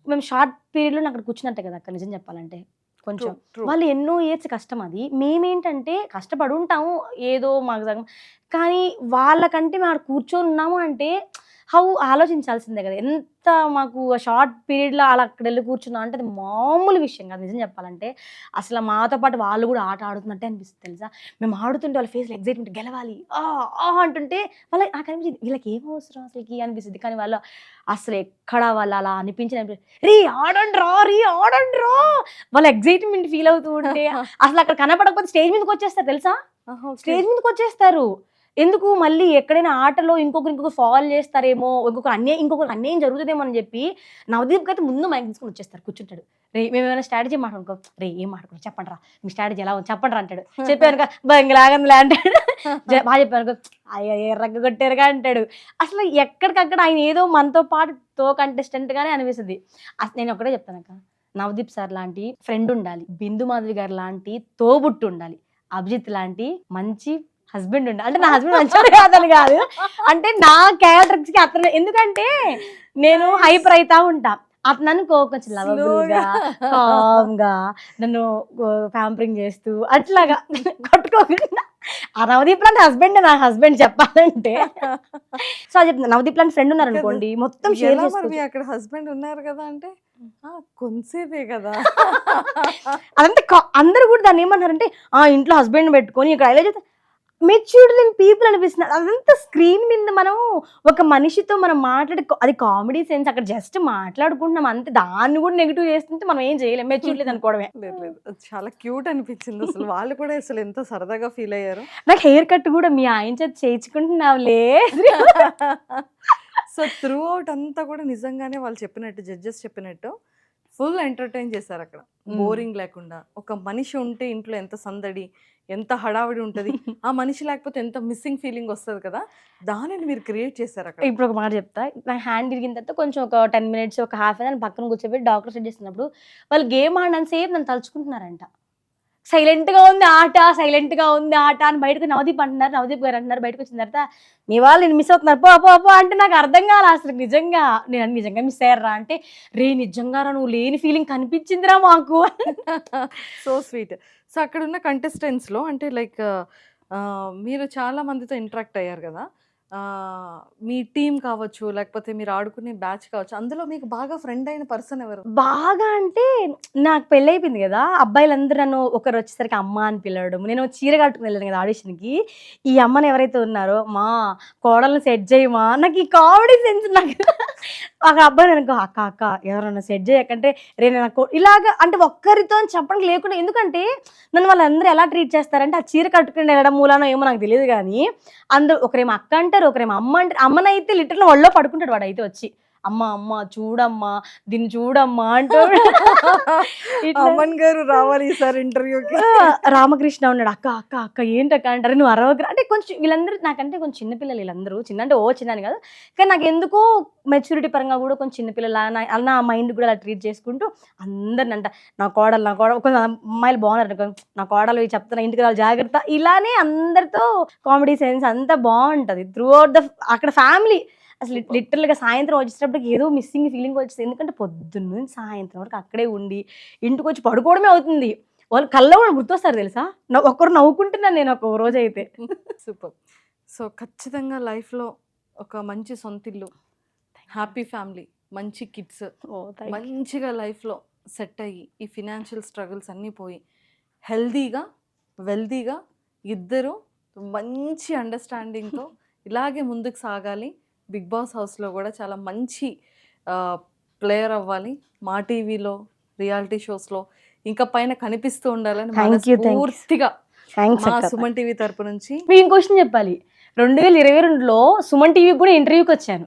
మేము షార్ట్ పీరియడ్లో అక్కడ కూర్చున్నట్టే కదా అక్కడ. నిజం చెప్పాలంటే కొంచెం వాళ్ళు ఎన్నో ఇయర్స్ కష్టం. అది మేమేంటంటే కష్టపడి ఉంటాము ఏదో మాకు సగం, కానీ వాళ్ళకంటే మేము అక్కడ కూర్చొని ఉన్నాము అంటే ఆలోచించాల్సిందే కదా. ఎంత మాకు షార్ట్ పీరియడ్లో అలా అక్కడ వెళ్ళి కూర్చున్నాం అంటే అది మామూలు విషయం కాదు. నిజం చెప్పాలంటే అసలు మాతో పాటు వాళ్ళు కూడా ఆట ఆడుతున్నట్టే అనిపిస్తుంది తెలుసా. మేము ఆడుతుంటే వాళ్ళ ఫేస్లో ఎగ్జైట్మెంట్, గెలవాలి అంటుంటే వాళ్ళకి నాకు అనిపించింది వీళ్ళకి ఏం అవసరం అసలుకి అనిపిస్తుంది. కానీ వాళ్ళు అసలు ఎక్కడ వాళ్ళు అలా అనిపించింది, రీ ఆడండి రా వాళ్ళ ఎగ్జైట్మెంట్ ఫీల్ అవుతూ ఉంటే అసలు అక్కడ కనపడకపోతే స్టేజ్ మీదకి వచ్చేస్తారు తెలుసా. స్టేజ్ మీదకి వచ్చేస్తారు. ఎందుకు మళ్ళీ ఎక్కడైనా ఆటలో ఇంకొకరు ఫాల్ చేస్తారేమో, ఇంకొకరికి అన్యాయం జరుగుతుందేమో అని చెప్పి నవదీప్‌కి అయితే ముందు మైక్ తీసుకొని వచ్చేస్తారు, కూర్చుంటాడు. రేయ్ మేమేమైనా స్ట్రాటజీ మాట్లాడుకో, రేయ్ ఏం మాట్లాడుకో చెప్పండిరా, మీ స్ట్రాటజీ ఎలా ఉంది చెప్పండిరా అంటాడు. చెప్పానుక బంగిలాగందిలే అంటాడు. బాగా చెప్పానుకో, అయ్యో ఎర్రగ కొట్టారుగా అంటాడు. అసలు ఎక్కడికక్కడ ఆయన ఏదో మనతో పాటు కంటెస్టెంట్ గానే అనిపిస్తుంది. నేను ఒకటే చెప్తానక్క, నవదీప్ సార్ లాంటి ఫ్రెండ్ ఉండాలి, బిందు మాధవి గారు లాంటి తోబుట్టు ఉండాలి, అభిజిత్ లాంటి మంచి హస్బెండ్ ఉండాలి. అంటే నా హస్బెండ్ మంచోడు కాదని కాదు, అంటే నా క్యారెక్టర్స్ కి అతను, ఎందుకంటే నేను హైపర్ అవుతా ఉంటా, అతను అనుకో కొంచెం లవబుల్గా కామ్గా నన్ను ప్యాంపరింగ్ చేస్తూ అట్లాగా కొట్టుకోకుండా, ఆ నవదీప్ లాంటి హస్బెండ్ నా హస్బెండ్ చెప్పాలంటే. సో అది చెప్తున్నా, నవదీప్ లాంటి ఫ్రెండ్ ఉన్నారు అనుకోండి మొత్తం షేర్ ఎలా మరి చేసుకోవచ్చు. మీ అక్కడ హస్బెండ్ ఉన్నారు కదా అంటే కొంతసేపే కదా. అదంటే అందరూ కూడా దాన్ని ఏమన్నారంటే, ఇంట్లో హస్బెండ్ పెట్టుకొని ఇక్కడ ఎలా చేస్తే మెచ్యూర్డ్ లేని పీపుల్ అనిపిస్తున్నారు. అదంతా స్క్రీన్ మీద మనం ఒక మనిషితో మనం మాట్లాడే అది కామెడీ సెన్స్, అక్కడ జస్ట్ మాట్లాడుకుంటున్నాం అంతే, దాన్ని కూడా నెగిటివ్ చేస్తుంటే మనం ఏం చేయలేం, మెచ్యూర్డ్ లేదు అనుకోవడమే. లేదు లేదు, అది చాలా క్యూట్ అనిపించింది అసలు. వాళ్ళు కూడా అసలు ఎంతో సరదాగా ఫీల్ అయ్యారు. నాకు హెయిర్ కట్ కూడా మీ ఆయన చేత చేయించుకుంటున్నావులే. సో త్రూ అవుట్ అంతా కూడా నిజంగానే వాళ్ళు చెప్పినట్టు, జడ్జెస్ చెప్పినట్టు ఫుల్ ఎంటర్టైన్ చేశారు అక్కడ, బోరింగ్ లేకుండా. ఒక మనిషి ఉంటే ఇంట్లో ఎంత సందడి, ఎంత హడావిడి ఉంటుంది, ఆ మనిషి లేకపోతే ఎంత మిస్సింగ్ ఫీలింగ్ వస్తుంది కదా, దానిని మీరు క్రియేట్ చేశారు అక్కడ. ఇప్పుడు ఒక మాట చెప్తా, నా హ్యాండ్ ఇరిగిన తర్వాత కొంచెం ఒక 10 minutes ఒక హాఫ్ అన్ అవర్ పక్కన కూర్చోబెట్టి డాక్టర్ సెట్ చేస్తున్నప్పుడు వాళ్ళు గేమ్ ఆడినంత సేపు నన్ను తలుచుకుంటున్నారంట. సైలెంట్గా ఉంది ఆట, సైలెంట్గా ఉంది ఆట అని బయటకు నవదీప్ అంటున్నారు, నవదీప్ గారు అంటున్నారు. బయటకు వచ్చిన తర్వాత మీ వాళ్ళు నేను మిస్ అవుతున్నారు పో పో పో అంటే నాకు అర్థం కాలే అసలు. నిజంగా నేను నిజంగా మిస్ అయ్యారా అంటే, రే నిజంగా నువ్వు లేని ఫీలింగ్ కనిపించిందిరా మాకు. So sweet. సో అక్కడ ఉన్న కంటెస్టెంట్స్లో అంటే లైక్ మీరు చాలా మందితో ఇంటరాక్ట్ అయ్యారు కదా, మీ టీం కావచ్చు లేకపోతే మీరు ఆడుకునే బ్యాచ్ కావచ్చు, అందులో మీకు బాగా ఫ్రెండ్ అయిన పర్సన్ ఎవరు? బాగా అంటే నాకు పెళ్ళైపోయింది కదా, అబ్బాయిలందరూ నన్ను ఒకరు వచ్చేసరికి అమ్మ అని పిలవడం. నేను చీర కట్టుకుని వెళ్ళాను కదా ఆడిషన్కి, ఈ అమ్మని ఎవరైతే ఉన్నారో మా కోడల్ని సెట్ చేయమా, నాకు ఈ కామెడీ సెన్స్ నాకు. ఒక అబ్బాయి అనుకో అక్క అక్క ఎవరన్నా సెట్ చేయకంటే రే నాకు ఇలాగా అంటే ఒక్కరితో చెప్పడానికి లేకుండా, ఎందుకంటే నన్ను వాళ్ళందరూ ఎలా ట్రీట్ చేస్తారంటే ఆ చీర కట్టుకుని వెళ్ళడం మూలానో ఏమో నాకు తెలియదు కానీ, అందరూ ఒకరేమో అక్క అంటారు, ఒకరేమో అమ్మ అంటారు. అమ్మనైతే లిటరల్ ఒళ్ళో పడుకుంటాడు వాడు అయితే వచ్చి, అమ్మ అమ్మ చూడమ్మా దీన్ని చూడమ్మా అంటాడు. అమన్ గారు రావాలి ఈసారి ఇంటర్వ్యూకి. రామకృష్ణ ఉన్నాడు, అక్క అక్క అక్క ఏంటక్క అంటారు, నువ్వు అరవక అంటే కొంచెం వీళ్ళందరూ నాకంటే కొంచెం చిన్నపిల్లలు, వీళ్ళందరూ చిన్న అంటే చిన్నని కాదు కానీ నాకు ఎందుకో మెచ్యూరిటీ పరంగా కూడా కొంచెం చిన్నపిల్లల నా మైండ్ కూడా అలా ట్రీట్ చేసుకుంటూ అందరిని అంట నా కోడలు కొంచెం అమ్మాయిలు బాగున్నారు, నా కోడలు చెప్తున్నా ఇంటికి రావాలి జాగ్రత్త, ఇలానే అందరితో కామెడీ సెన్స్ అంతా బాగుంటుంది త్రూ అవుట్ ద అక్కడ ఫ్యామిలీ. అసలు లిటరల్గా సాయంత్రం వచ్చేటప్పటికి ఏదో మిస్సింగ్ ఫీలింగ్ వచ్చేది, ఎందుకంటే పొద్దున్న నుంచి సాయంత్రం వరకు అక్కడే ఉండి ఇంటికి వచ్చి పడుకోవడమే అవుతుంది. వాళ్ళు కళ్ళ కూడా గుర్తొస్తారు తెలుసా, ఒక్కరు నవ్వుకుంటున్నాను నేను ఒక రోజు అయితే. సూపర్. సో ఖచ్చితంగా లైఫ్లో ఒక మంచి సొంతిల్లు, హ్యాపీ ఫ్యామిలీ, మంచి కిడ్స్, మంచిగా లైఫ్లో సెట్ అయ్యి ఈ ఫినాన్షియల్ స్ట్రగుల్స్ అన్నీ పోయి హెల్దీగా వెల్దీగా ఇద్దరు మంచి అండర్స్టాండింగ్తో ఇలాగే ముందుకు సాగాలి. బిగ్ బాస్ హౌస్లో కూడా చాలా మంచి ప్లేయర్ అవ్వాలి, మా టీవీలో రియాలిటీ షోస్లో ఇంకా పైన కనిపిస్తూ ఉండాలని పూర్తిగా మా సుమన్ టీవీ తరపు నుంచి. మీకు ఇంకో క్వశ్చన్ చెప్పాలి, 2022లో సుమన్ టీవీకి కూడా ఇంటర్వ్యూకి వచ్చాను.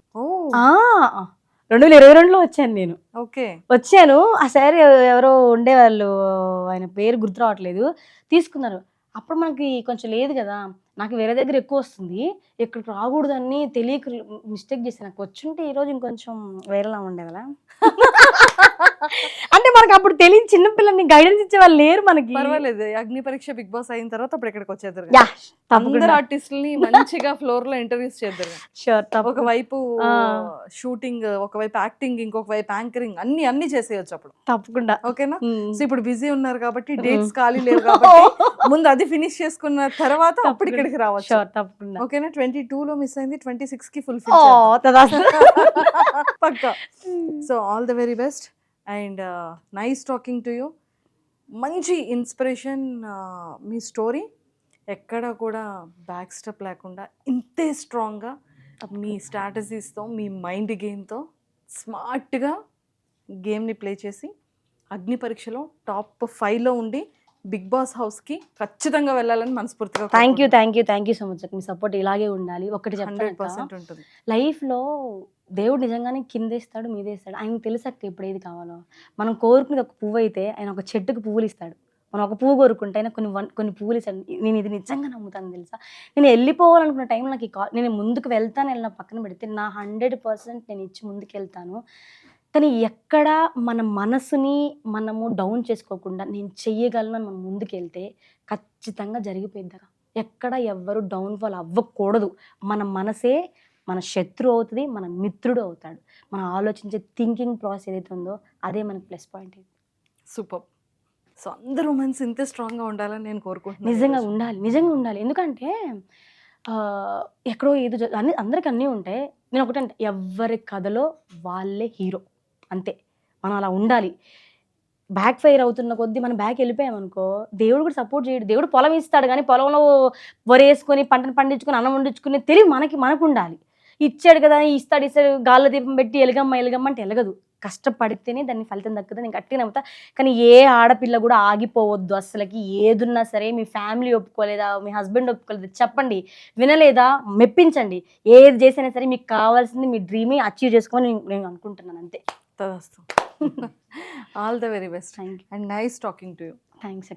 2022లో వచ్చాను నేను. ఓకే వచ్చాను, ఆ సార్ ఎవరో ఉండేవాళ్ళు, ఆయన పేరు గుర్తు రావట్లేదు, తీసుకున్నారు. అప్పుడు మనకి కొంచెం లేదు కదా, నాకు వేరే దగ్గర ఎక్కువ వస్తుంది, ఇక్కడికి రాకూడదని తెలియక మిస్టేక్ చేశాను. నాకు వచ్చుంటే ఈరోజు ఇంకొంచెం వేరేలా ఉండే కదా. అంటే మనకు అప్పుడు తెలియని చిన్నపిల్లల్ని గైడెన్స్ ఇచ్చే వాళ్ళు లేరు మనకి. పర్వాలేదు, అగ్ని పరీక్ష బిగ్ బాస్ అయిన తర్వాత అప్పుడు ఇక్కడికి వచ్చేద్దరు, యా అందరు ఆర్టిస్టుల్ని మంచిగా ఫ్లోర్ లో ఇంటర్వ్యూస్ చేద్దరు. ఒకవైపు షూటింగ్, ఒకవైపు యాక్టింగ్, ఇంకొక వైపు యాంకరింగ్, అన్ని చేసేయచ్చు అప్పుడు. తప్పకుండా. ఓకేనా? సో ఇప్పుడు బిజీ ఉన్నారు కాబట్టి, డేట్స్ ఖాళీ లేవు కాబట్టి ముందు అది ఫినిష్ చేసుకున్న తర్వాత అప్పుడు ఇక్కడికి రావచ్చు. తప్పకుండా. ఓకేనా? 22లో మిస్ అయింది, 26కి ఫుల్ఫిల్ పక్కా. So all the very best and nice talking to you. మంచి ఇన్స్పిరేషన్ మీ స్టోరీ, ఎక్కడ కూడా బ్యాక్ స్టెప్ లేకుండా ఇంతే స్ట్రాంగ్గా మీ స్ట్రాటజీస్తో, మీ మైండ్ గేమ్తో స్మార్ట్గా గేమ్ని ప్లే చేసి అగ్ని పరీక్షలో టాప్ 5లో ఉండి బిగ్ బాస్ హౌస్కి ఖచ్చితంగా వెళ్ళాలని మనస్ఫూర్తిగా thank you so much. Me support ఇలాగే ఉండాలి. ఒకటి చెప్తాను 100% ఉంటుంది. లైఫ్లో దేవుడు నిజంగానే కిందేస్తాడు మీదేస్తాడు. ఆయనకు తెలుసక్క ఇప్పుడు ఏది కావాలో. మనం కోరుకునేది ఒక పువ్వు అయితే ఆయన ఒక చెట్టుకు పువ్వులు ఇస్తాడు. మనం ఒక పువ్వు కోరుకుంటే ఆయన కొన్ని పువ్వులు ఇస్తాడు. నేను ఇది నిజంగా నమ్ముతాను తెలుసా. నేను వెళ్ళిపోవాలనుకున్న టైంలో నాకు ఈ కాల్, నేను ముందుకు వెళ్తాను వెళ్ళిన పక్కన పెడితే నా 100% నేను ఇచ్చి ముందుకు వెళ్తాను. కానీ ఎక్కడ మన మనసుని మనము డౌన్ చేసుకోకుండా నేను చెయ్యగలను అని మనం ముందుకెళ్తే ఖచ్చితంగా జరిగిపోయిద్దాక. ఎక్కడ ఎవ్వరు డౌన్ఫాల్ అవ్వకూడదు. మన మనసే మన శత్రువు అవుతుంది, మన మిత్రుడు అవుతాడు. మనం ఆలోచించే థింకింగ్ ప్రాసెస్ ఏదైతే ఉందో అదే మనకి ప్లస్ పాయింట్. సూపర్. సో అందరూ ఉమెన్స్ ఇంతే స్ట్రాంగ్గా ఉండాలని నేను కోరుకుంటున్నాను. నిజంగా ఉండాలి. ఎందుకంటే ఎక్కడో ఏదో అందరికి అన్నీ ఉంటాయి. నేను ఒకటంటే ఎవరి కథలో వాళ్ళే హీరో అంతే. మనం అలా ఉండాలి. బ్యాక్ ఫైర్ అవుతున్న కొద్దీ మనం బ్యాక్ వెళ్ళిపోయామనుకో దేవుడు కూడా సపోర్ట్ చేయడు. దేవుడు పొలం ఇస్తాడు కానీ పొలంలో వరేసుకొని పంటను పండించుకొని అన్నం వండించుకునే తెలివి మనకు ఉండాలి. ఇచ్చాడు కదా ఇస్తాడు గాల్లో దీపం పెట్టి ఎలగమ్మ అంటే ఎలగదు. కష్టపడితేనే దాన్ని ఫలితం దక్కుతుంది. నేను గట్టిగా నమ్ముతా. కానీ ఏ ఆడపిల్ల కూడా ఆగిపోవద్దు. అసలుకి ఏదున్నా సరే మీ ఫ్యామిలీ ఒప్పుకోలేదా, మీ హస్బెండ్ ఒప్పుకోలేదా చెప్పండి, వినలేదా మెప్పించండి. ఏది చేసినా సరే మీకు కావాల్సింది మీ డ్రీమ్ అచీవ్ చేసుకోమని నేను అనుకుంటున్నాను అంతే. తదాస్తు. All the very best thank you. And nice talking to you. Thanks.